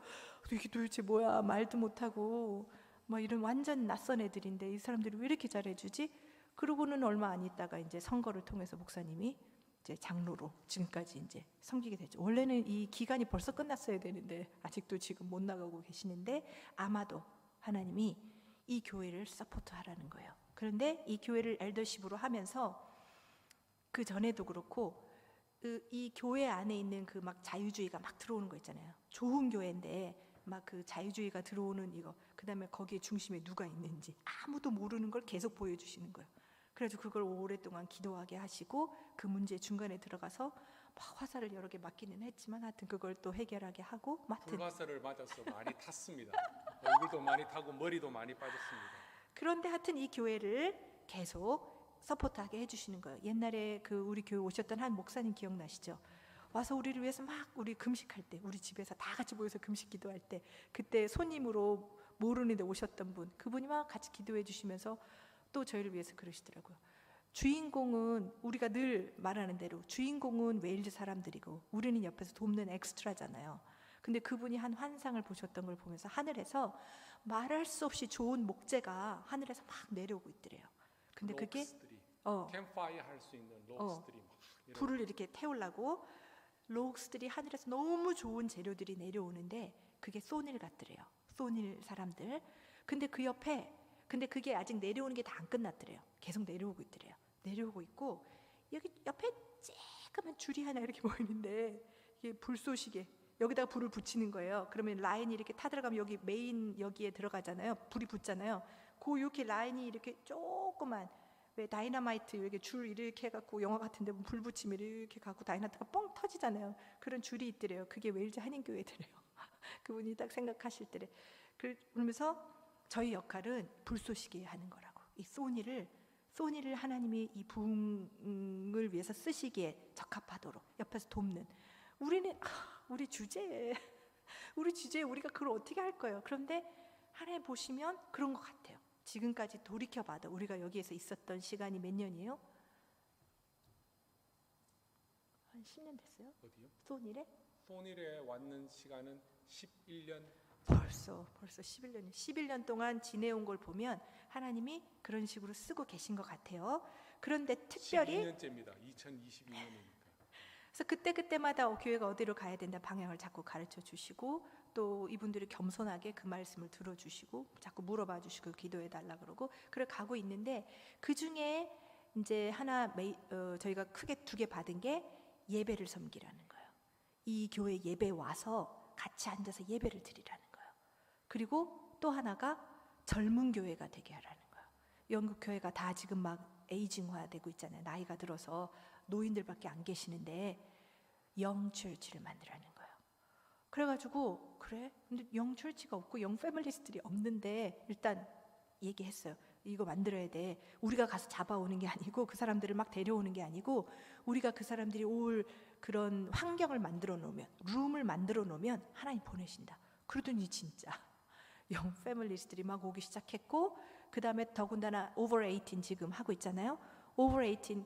이게 도대체 뭐야, 말도 못하고 막 이런 완전 낯선 애들인데 이 사람들이 왜 이렇게 잘해주지? 그러고는 얼마 안 있다가 이제 선거를 통해서 목사님이 이제 장로로 지금까지 이제 섬기게 됐죠. 원래는 이 기간이 벌써 끝났어야 되는데 아직도 지금 못 나가고 계시는데, 아마도 하나님이 이 교회를 서포트하라는 거예요. 그런데 이 교회를 엘더십으로 하면서 그 전에도 그렇고 이 교회 안에 있는 그 막 자유주의가 막 들어오는 거 있잖아요. 좋은 교회인데 막 그 자유주의가 들어오는 이거, 그다음에 거기에 중심에 누가 있는지 아무도 모르는 걸 계속 보여주시는 거예요. 그래서 그걸 오랫동안 기도하게 하시고 그 문제 중간에 들어가서 막 화살을 여러 개 맞기는 했지만 하여튼 그걸 또 해결하게 하고, 하여튼 불화살을 맞아서 많이 탔습니다. 얼굴도 많이 타고 머리도 많이 빠졌습니다. 그런데 하여튼 이 교회를 계속 서포트하게 해주시는 거예요. 옛날에 그 우리 교회 오셨던 한 목사님 기억나시죠? 와서 우리를 위해서 막 우리 금식할 때, 우리 집에서 다 같이 모여서 금식 기도할 때, 그때 손님으로 모르는데 오셨던 분, 그분이 막 같이 기도해 주시면서 또 저희를 위해서 그러시더라고요. 주인공은 우리가 늘 말하는 대로 주인공은 웨일즈 사람들이고 우리는 옆에서 돕는 엑스트라잖아요. 근데 그분이 한 환상을 보셨던 걸 보면서 하늘에서 말할 수 없이 좋은 목재가 하늘에서 막 내려오고 있더래요. 근데 그게 캠파이어 할 수 있는 록스들이 막 불을 이렇게 태우려고 록스들이 하늘에서 너무 좋은 재료들이 내려오는데 그게 소닐 같더래요. 소닐 사람들. 근데 그 옆에, 근데 그게 아직 내려오는 게 다 안 끝났더래요. 계속 내려오고 있더래요. 내려오고 있고 여기 옆에 쬐끄만 줄이 하나 이렇게 보이는데 이게 불쏘시개, 여기다가 불을 붙이는 거예요. 그러면 라인이 이렇게 타들어가면 여기 메인 여기에 들어가잖아요. 불이 붙잖아요. 그 이렇게 라인이 이렇게 조그만, 왜 다이너마이트 이렇게 줄 이렇게 해갖고 영화 같은데 불 붙이면 이렇게 갖고 다이너마이트가 뻥 터지잖아요. 그런 줄이 있더래요. 그게 웨일즈 한인교회더래요. 그분이 딱 생각하실 때래. 그러면서 저희 역할은 불쏘시개 하는 거라고. 이 소니를 하나님이 이 부흥을 위해서 쓰시기에 적합하도록 옆에서 돕는. 우리는 우리 주제에 우리가 그걸 어떻게 할 거예요. 그런데 하나님 보시면 그런 것 같아요. 지금까지 돌이켜봐도 우리가 여기에서 있었던 시간이 몇 년이에요? 한 10년 됐어요? 어디요? 소닐에 왔는 시간은 11년. 벌써 11년 동안 지내온 걸 보면 하나님이 그런 식으로 쓰고 계신 것 같아요. 그런데 특별히 12년째입니다. 2022년이니까. 그래서 그때마다 교회가 어디로 가야 된다 방향을 자꾸 가르쳐 주시고, 또 이분들이 겸손하게 그 말씀을 들어주시고 자꾸 물어봐 주시고 기도해 달라 그러고 그래 가고 있는데, 그 중에 이제 저희가 크게 2개 받은 게 예배를 섬기라는 거예요. 이 교회 예배 와서 같이 앉아서 예배를 드리라는 거예요. 그리고 또 하나가 젊은 교회가 되게 하라는 거예요. 영국 교회가 다 지금 막 에이징화되고 있잖아요. 나이가 들어서 노인들밖에 안 계시는데 영처치를 만들라는 거예요. 그래가지고 그래? 근데 영 철치가 없고 영 패밀리스들이 없는데 일단 얘기했어요. 이거 만들어야 돼. 우리가 가서 잡아오는 게 아니고 그 사람들을 막 데려오는 게 아니고 우리가 그 사람들이 올 그런 환경을 만들어 놓으면 룸을 만들어 놓으면 하나님 보내신다. 그러더니 진짜 영 패밀리스들이 막 오기 시작했고 그 다음에 더군다나 오버 18 지금 하고 있잖아요. 오버 18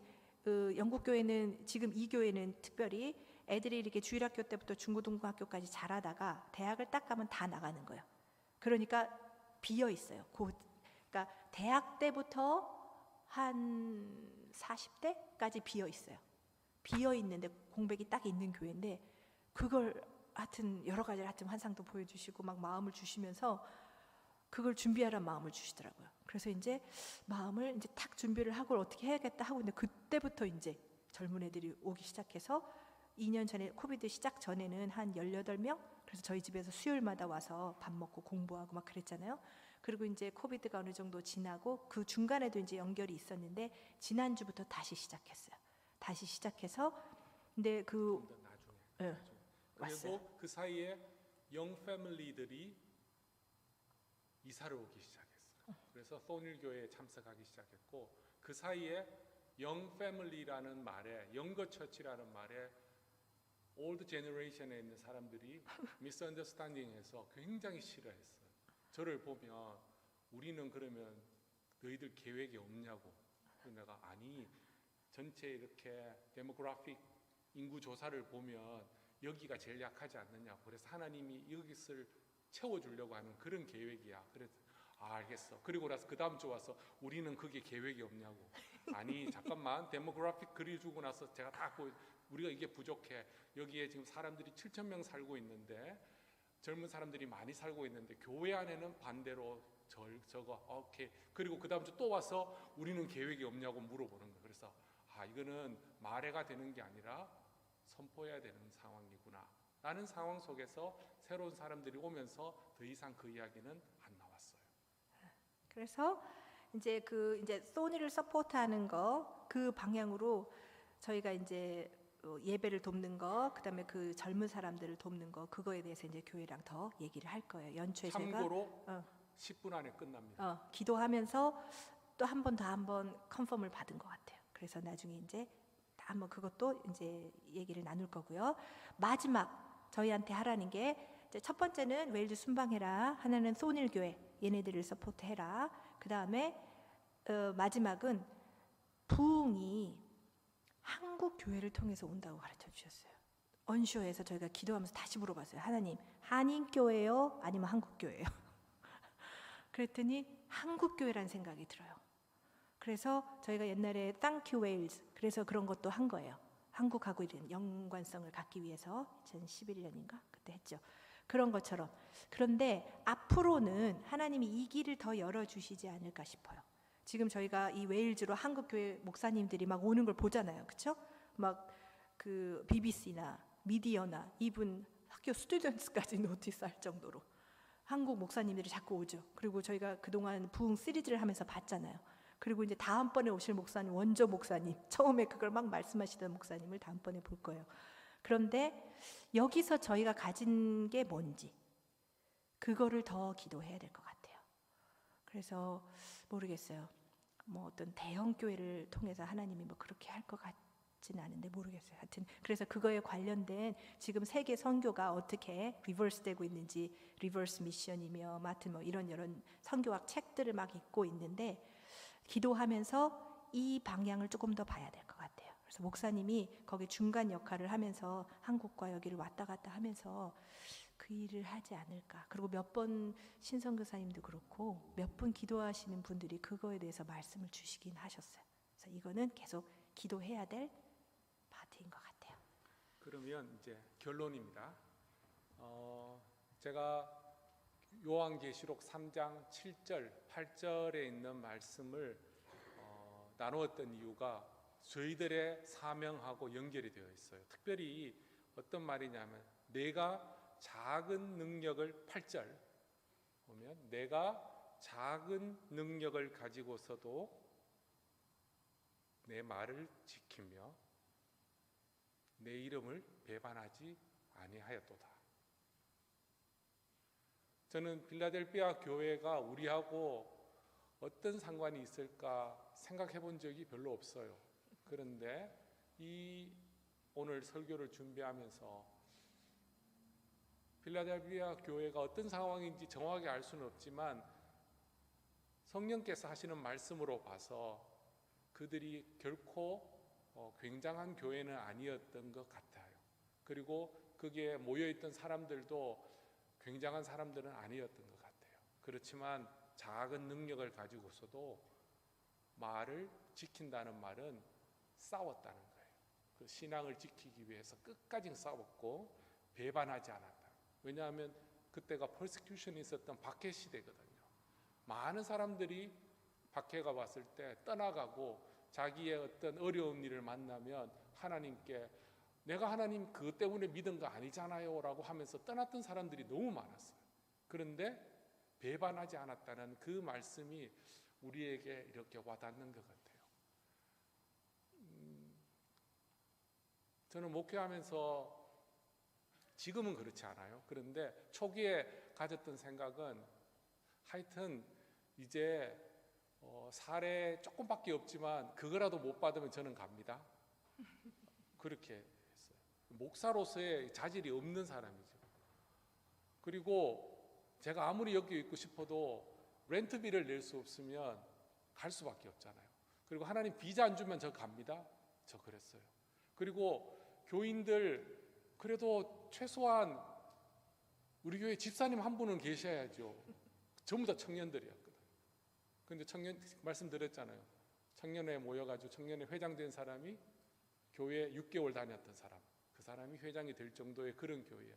영국 교회는 지금 이 교회는 특별히 애들이 이렇게 주일학교 때부터 중고등학교까지 자라다가 대학을 딱 가면 다 나가는 거예요. 그러니까 비어 있어요. 그러니까 대학 때부터 한 40대까지 비어 있어요. 비어 있는데 공백이 딱 있는 교회인데 그걸 하여튼 여러 가지 하여튼 환상도 보여주시고 막 마음을 주시면서 그걸 준비하라는 마음을 주시더라고요. 그래서 이제 마음을 이제 탁 준비를 하고 어떻게 해야겠다 하고 있는데 그때부터 이제 젊은 애들이 오기 시작해서 2년 전에 코비드 시작 전에는 한 18명 그래서 저희 집에서 수요일마다 와서 밥 먹고 공부하고 막 그랬잖아요. 그리고 이제 코비드가 어느 정도 지나고 그 중간에도 이제 연결이 있었는데 지난주부터 다시 시작했어요. 다시 시작해서 근데 그 좀더 나중에. 예, 그리고 왔어요. 그 사이에 영 패밀리들이 이사를 오기 시작했어요. 그래서 소닐 교회에 참석하기 시작했고 그 사이에 영 패밀리라는 말에 영거 처치라는 말에 올드 제너레이션에 있는 사람들이 미스언더스탠딩해서 굉장히 싫어했어요. 저를 보면 우리는 그러면 너희들 계획이 없냐고. 그래서 내가 아니 전체 이렇게 데모그래픽 인구 조사를 보면 여기가 제일 약하지 않느냐고. 그래서 하나님이 이것을 채워주려고 하는 그런 계획이야. 그래서 알겠어. 그리고 나서 그 다음 주 와서 우리는 그게 계획이 없냐고. 아니 잠깐만 데모그래픽 그려주고 나서 제가 다 우리가 이게 부족해. 여기에 지금 사람들이 7,000명 살고 있는데 젊은 사람들이 많이 살고 있는데 교회 안에는 반대로 저거 오케이. 그리고 그 다음 주 또 와서 우리는 계획이 없냐고 물어보는 거예요. 그래서 이거는 말해가 되는 게 아니라 선포해야 되는 상황이구나 라는 상황 속에서 새로운 사람들이 오면서 더 이상 그 이야기는 안 나왔어요. 그래서 이제 이제 소니를 서포트하는 거 그 방향으로 저희가 이제 예배를 돕는 거, 그다음에 그 젊은 사람들을 돕는 거 그거에 대해서 이제 교회랑 더 얘기를 할 거예요. 연초에 참고로 제가 10분 안에 끝납니다. 기도하면서 또 한 번 컨펌을 받은 것 같아요. 그래서 나중에 이제 한번 그것도 이제 얘기를 나눌 거고요. 마지막 저희한테 하라는 게 이제 첫 번째는 웨일즈 순방해라. 하나는 소닐 교회 얘네들을 서포트해라. 그 다음에 마지막은 부흥이 한국 교회를 통해서 온다고 가르쳐 주셨어요. 언쇼에서 저희가 기도하면서 다시 물어봤어요. 하나님, 한인 교회요? 아니면 한국 교회요? 그랬더니 한국 교회라는 생각이 들어요. 그래서 저희가 옛날에 Thank you Wales 그래서 그런 것도 한 거예요. 한국하고 이런 연관성을 갖기 위해서 2011년인가 그때 했죠. 그런 것처럼. 그런데 앞으로는 하나님이 이 길을 더 열어주시지 않을까 싶어요. 지금 저희가 이 웨일즈로 한국교회 목사님들이 막 오는 걸 보잖아요. 그렇죠? 막 그 BBC나 미디어나 이분 학교 스튜던트까지 노티스 할 정도로 한국 목사님들이 자꾸 오죠. 그리고 저희가 그동안 부흥 시리즈를 하면서 봤잖아요. 그리고 이제 다음번에 오실 목사님, 원조 목사님, 처음에 그걸 막 말씀하시던 목사님을 다음번에 볼 거예요. 그런데 여기서 저희가 가진 게 뭔지 그거를 더 기도해야 될 것 같아요. 그래서 모르겠어요. 뭐 어떤 대형 교회를 통해서 하나님이 뭐 그렇게 할 것 같지는 않은데 모르겠어요. 하여튼 그래서 그거에 관련된 지금 세계 선교가 어떻게 리버스되고 있는지 리버스 미션이며 하여튼 뭐 이런 선교학 책들을 막 읽고 있는데 기도하면서 이 방향을 조금 더 봐야 될 것 같아요. 그래서 목사님이 거기 중간 역할을 하면서 한국과 여기를 왔다 갔다 하면서 그 일을 하지 않을까. 그리고 몇 번 신성교사님도 그렇고 몇 분 기도하시는 분들이 그거에 대해서 말씀을 주시긴 하셨어요. 그래서 이거는 계속 기도해야 될 파트인 것 같아요. 그러면 이제 결론입니다. 제가 요한계시록 3장 7절, 8절에 있는 말씀을 나누었던 이유가 저희들의 사명하고 연결이 되어 있어요. 특별히 어떤 말이냐면 내가 작은 능력을 8절 보면 내가 작은 능력을 가지고서도 내 말을 지키며 내 이름을 배반하지 아니하였도다. 저는 필라델피아 교회가 우리하고 어떤 상관이 있을까 생각해 본 적이 별로 없어요. 그런데 이 오늘 설교를 준비하면서 필라델피아 교회가 어떤 상황인지 정확하게 알 수는 없지만 성령께서 하시는 말씀으로 봐서 그들이 결코 굉장한 교회는 아니었던 것 같아요. 그리고 거기에 모여있던 사람들도 굉장한 사람들은 아니었던 것 같아요. 그렇지만 작은 능력을 가지고서도 말을 지킨다는 말은 싸웠다는 거예요. 그 신앙을 지키기 위해서 끝까지 싸웠고 배반하지 않았다. 왜냐하면 그때가 퍼시큐션이 있었던 박해 시대거든요. 많은 사람들이 박해가 왔을 때 떠나가고 자기의 어떤 어려운 일을 만나면 하나님께 내가 하나님 그것 때문에 믿은 거 아니잖아요 라고 하면서 떠났던 사람들이 너무 많았어요. 그런데 배반하지 않았다는 그 말씀이 우리에게 이렇게 와닿는 것 같아요. 저는 목회하면서 지금은 그렇지 않아요. 그런데 초기에 가졌던 생각은 하여튼 이제 사례 조금밖에 없지만 그거라도 못 받으면 저는 갑니다. 그렇게 했어요. 목사로서의 자질이 없는 사람이죠. 그리고 제가 아무리 여기 있고 싶어도 렌트비를 낼 수 없으면 갈 수밖에 없잖아요. 그리고 하나님 비자 안 주면 저 갑니다. 저 그랬어요. 그리고 교인들 그래도 최소한 우리 교회 집사님 한 분은 계셔야죠. 전부 다 청년들이었거든요. 근데 청년 말씀드렸잖아요. 청년회 모여가지고 청년회 회장 된 사람이 교회 6개월 다녔던 사람, 그 사람이 회장이 될 정도의 그런 교회예요.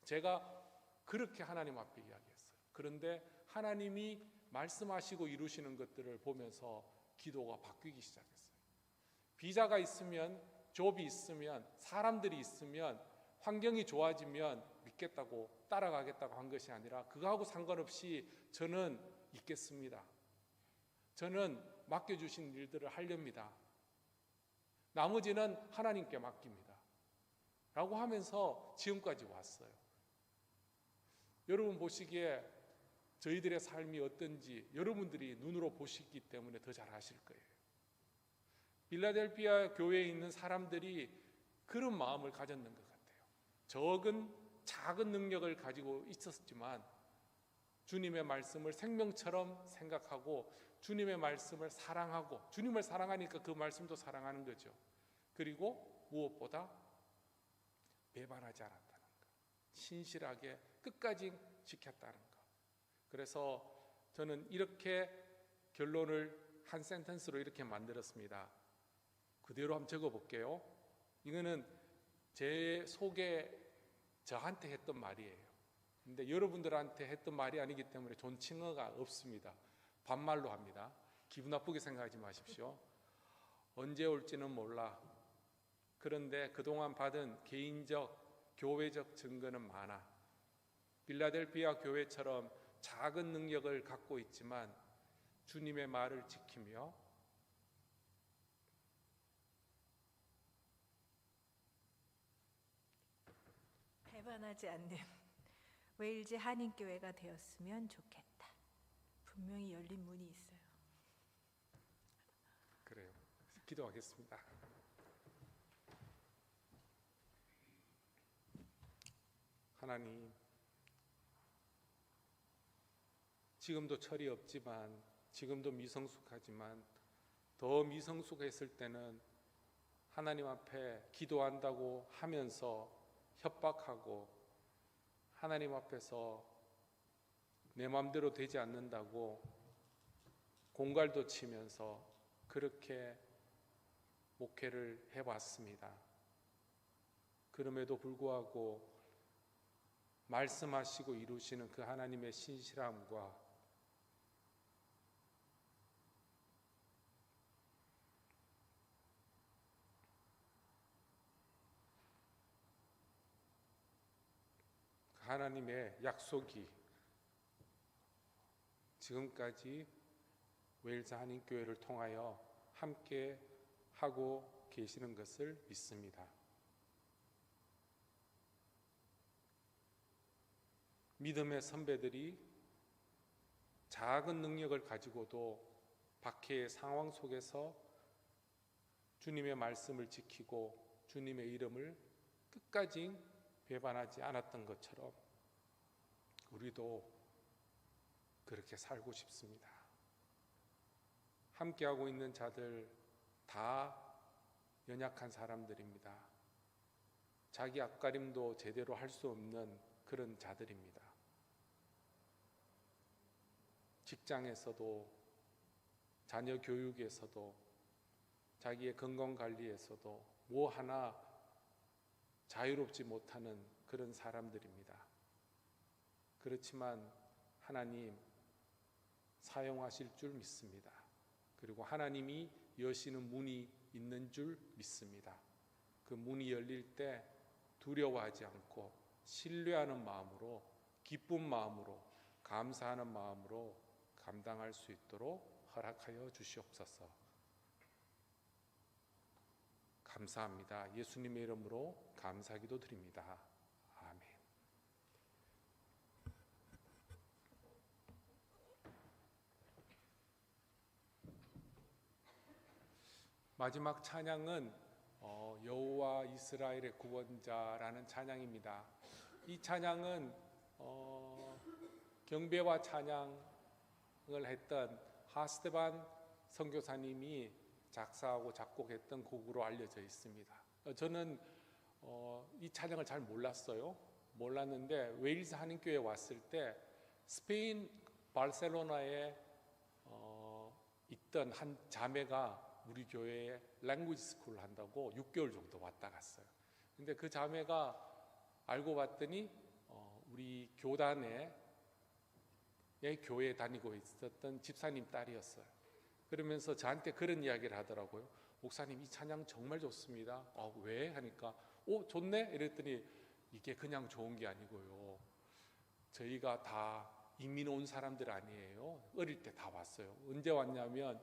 제가 그렇게 하나님 앞에 이야기했어요. 그런데 하나님이 말씀하시고 이루시는 것들을 보면서 기도가 바뀌기 시작했어요. 비자가 있으면, 잡이 있으면, 사람들이 있으면, 환경이 좋아지면 믿겠다고 따라가겠다고 한 것이 아니라 그거하고 상관없이 저는 있겠습니다. 저는 맡겨주신 일들을 하렵니다. 나머지는 하나님께 맡깁니다. 라고 하면서 지금까지 왔어요. 여러분 보시기에 저희들의 삶이 어떤지 여러분들이 눈으로 보시기 때문에 더 잘 아실 거예요. 필라델피아 교회에 있는 사람들이 그런 마음을 가졌는 것 같아요. 작은 능력을 가지고 있었지만 주님의 말씀을 생명처럼 생각하고 주님의 말씀을 사랑하고 주님을 사랑하니까 그 말씀도 사랑하는 거죠. 그리고 무엇보다 배반하지 않았다는 것, 신실하게 끝까지 지켰다는 것. 그래서 저는 이렇게 결론을 한 센텐스로 이렇게 만들었습니다. 그대로 한번 적어볼게요. 이거는 제 속에 저한테 했던 말이에요. 근데 여러분들한테 했던 말이 아니기 때문에 존칭어가 없습니다. 반말로 합니다. 기분 나쁘게 생각하지 마십시오. 언제 올지는 몰라. 그런데 그동안 받은 개인적, 교회적 증거는 많아. 필라델피아 교회처럼 작은 능력을 갖고 있지만 주님의 말을 지키며 배반하지 않는 웨일즈 한인교회가 되었으면 좋겠다. 분명히 열린 문이 있어요. 그래요. 기도하겠습니다. 하나님, 지금도 철이 없지만 지금도 미성숙하지만 더 미성숙했을 때는 하나님 앞에 기도한다고 하면서 협박하고 하나님 앞에서 내 마음대로 되지 않는다고 공갈도 치면서 그렇게 목회를 해왔습니다. 그럼에도 불구하고 말씀하시고 이루시는 그 하나님의 신실함과 하나님의 약속이 지금까지 웨일즈 한인교회를 통하여 함께 하고 계시는 것을 믿습니다. 믿음의 선배들이 작은 능력을 가지고도 박해의 상황 속에서 주님의 말씀을 지키고 주님의 이름을 끝까지 배반하지 않았던 것처럼 우리도 그렇게 살고 싶습니다. 함께하고 있는 자들 다 연약한 사람들입니다. 자기 앞가림도 제대로 할 수 없는 그런 자들입니다. 직장에서도 자녀 교육에서도 자기의 건강관리에서도 뭐 하나 자유롭지 못하는 그런 사람들입니다. 그렇지만 하나님 사용하실 줄 믿습니다. 그리고 하나님이 여시는 문이 있는 줄 믿습니다. 그 문이 열릴 때 두려워하지 않고 신뢰하는 마음으로, 기쁜 마음으로, 감사하는 마음으로 감당할 수 있도록 허락하여 주시옵소서. 감사합니다. 예수님의 이름으로 감사기도 드립니다. 아멘. 마지막 찬양은 여호와 이스라엘의 구원자라는 찬양입니다. 이 찬양은 경배와 찬양을 했던 하스데반 선교사님이 작사하고 작곡했던 곡으로 알려져 있습니다. 저는 이 찬양을 잘 몰랐는데 웨일스 한인교회에 왔을 때 스페인 바르셀로나에 있던 한 자매가 우리 교회에 랭귀지 스쿨을 한다고 6개월 정도 왔다 갔어요. 근데 그 자매가 알고 봤더니 우리 교단에 교회에 다니고 있었던 집사님 딸이었어요. 그러면서 저한테 그런 이야기를 하더라고요. 목사님, 이 찬양 정말 좋습니다. 왜? 하니까 좋네? 이랬더니 이게 그냥 좋은 게 아니고요. 저희가 다 이민 온 사람들 아니에요. 어릴 때 다 왔어요. 언제 왔냐면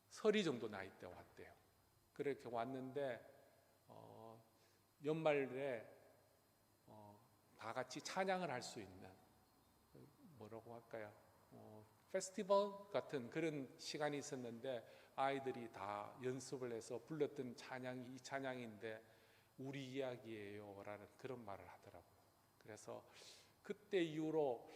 서리 정도 나이 때 왔대요. 그렇게 왔는데 연말에 다 같이 찬양을 할 수 있는, 뭐라고 할까요? 페스티벌 같은 그런 시간이 있었는데 아이들이 다 연습을 해서 불렀던 찬양이 이 찬양인데 우리 이야기예요 라는 그런 말을 하더라고요. 그래서 그때 이후로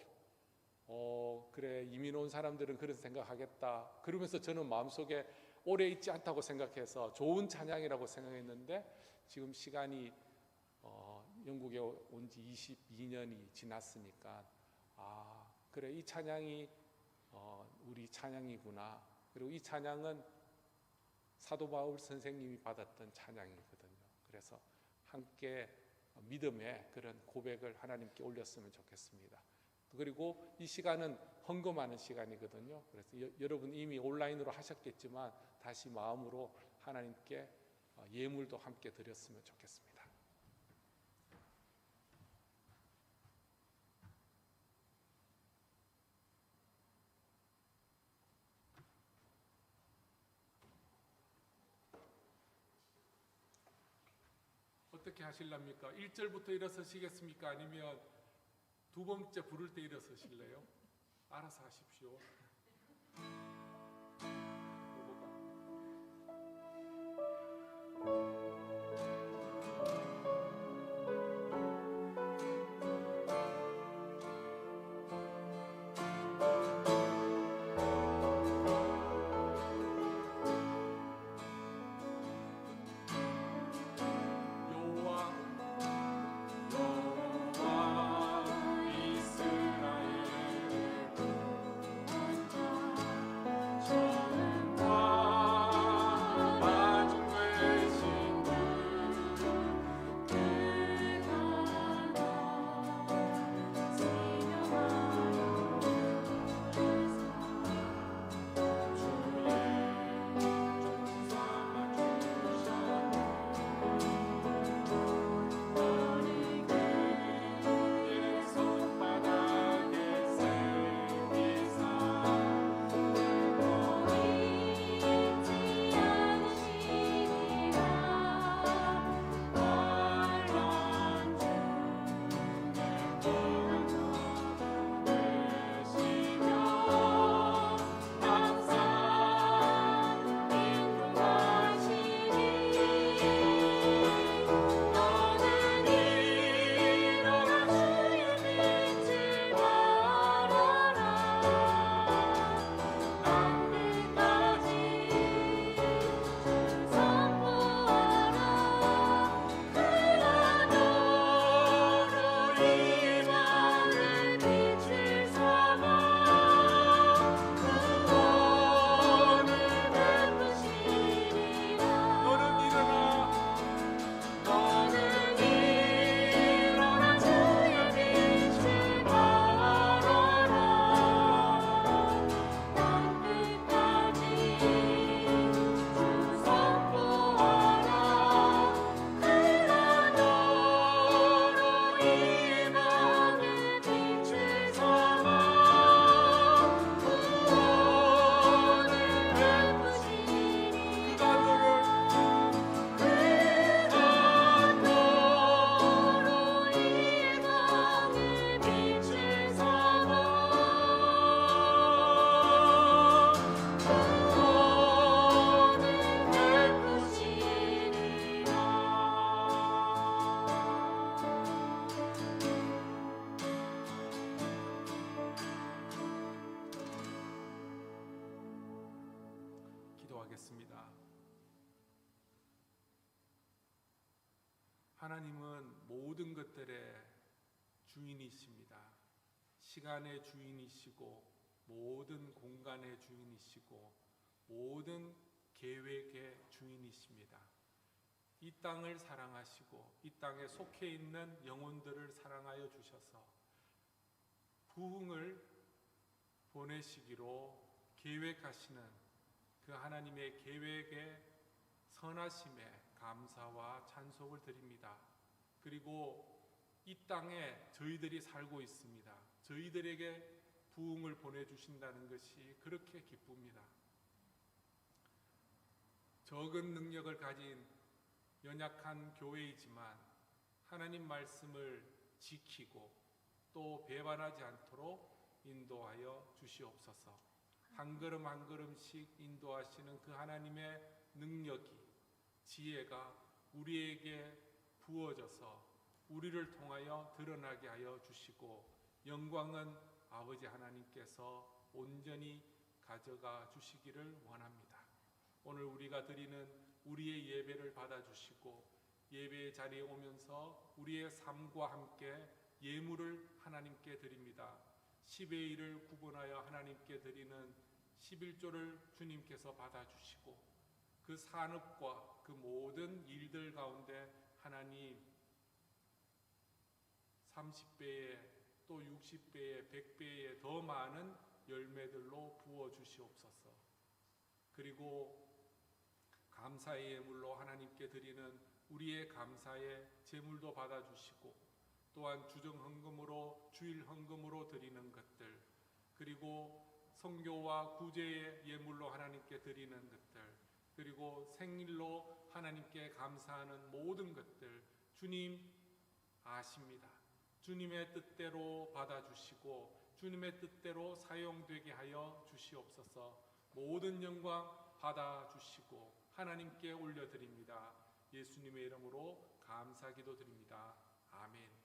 그래, 이민 온 사람들은 그런 생각하겠다 그러면서 저는 마음속에 오래 있지 않다고 생각해서 좋은 찬양이라고 생각했는데 지금 시간이 영국에 온 지 22년이 지났으니까 그래, 이 찬양이 우리 찬양이구나. 그리고 이 찬양은 사도 바울 선생님이 받았던 찬양이거든요. 그래서 함께 믿음의 그런 고백을 하나님께 올렸으면 좋겠습니다. 그리고 이 시간은 헌금하는 시간이거든요. 그래서 여러분 이미 온라인으로 하셨겠지만 다시 마음으로 하나님께 예물도 함께 드렸으면 좋겠습니다. 어떻게 하실랍니까? 1절부터 일어서시겠습니까? 아니면 두 번째 부를 때 일어서실래요? 알아서 하십시오. 기도하겠습니다. 하나님은 모든 것들의 주인이십니다. 시간의 주인이시고 모든 공간의 주인이시고 모든 계획의 주인이십니다. 이 땅을 사랑하시고 이 땅에 속해 있는 영혼들을 사랑하여 주셔서 부흥을 보내시기로 계획하시는 그 하나님의 계획의 선하심에 감사와 찬송을 드립니다. 그리고 이 땅에 저희들이 살고 있습니다. 저희들에게 부흥을 보내주신다는 것이 그렇게 기쁩니다. 적은 능력을 가진 연약한 교회이지만 하나님 말씀을 지키고 또 배반하지 않도록 인도하여 주시옵소서. 한 걸음 한 걸음씩 인도하시는 그 하나님의 능력이, 지혜가 우리에게 부어져서 우리를 통하여 드러나게 하여 주시고 영광은 아버지 하나님께서 온전히 가져가 주시기를 원합니다. 오늘 우리가 드리는 우리의 예배를 받아주시고 예배의 자리에 오면서 우리의 삶과 함께 예물을 하나님께 드립니다. 10의 1을 구분하여 하나님께 드리는 11조를 주님께서 받아주시고 그 산업과 그 모든 일들 가운데 하나님 30배에 또 60배에 100배에 더 많은 열매들로 부어주시옵소서. 그리고 감사의 예물로 하나님께 드리는 우리의 감사의 제물도 받아주시고 또한 주정헌금으로 주일헌금으로 드리는 것들, 그리고 성교와 구제의 예물로 하나님께 드리는 것들, 그리고 생일로 하나님께 감사하는 모든 것들 주님 아십니다. 주님의 뜻대로 받아주시고 주님의 뜻대로 사용되게 하여 주시옵소서. 모든 영광 받아주시고 하나님께 올려드립니다. 예수님의 이름으로 감사기도 드립니다. 아멘.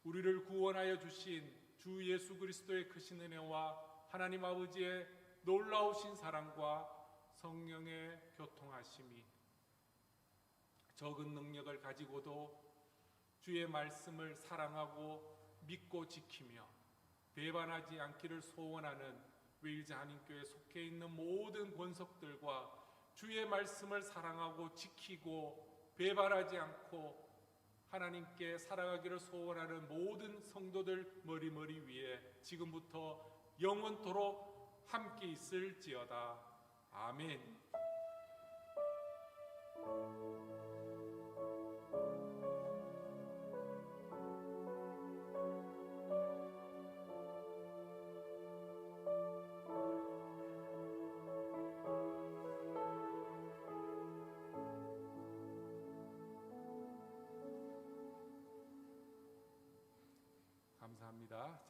우리를 구원하여 주신 주 예수 그리스도의 크신 은혜와 하나님 아버지의 놀라우신 사랑과 성령의 교통하심이 적은 능력을 가지고도 주의 말씀을 사랑하고 믿고 지키며 배반하지 않기를 소원하는 웨일즈 한인교회에 속해 있는 모든 권속들과 주의 말씀을 사랑하고 지키고 배반하지 않고 하나님께 살아가기를 소원하는 모든 성도들 머리 위에 지금부터 영원토록 함께 있을지어다. 아멘. 감사합니다.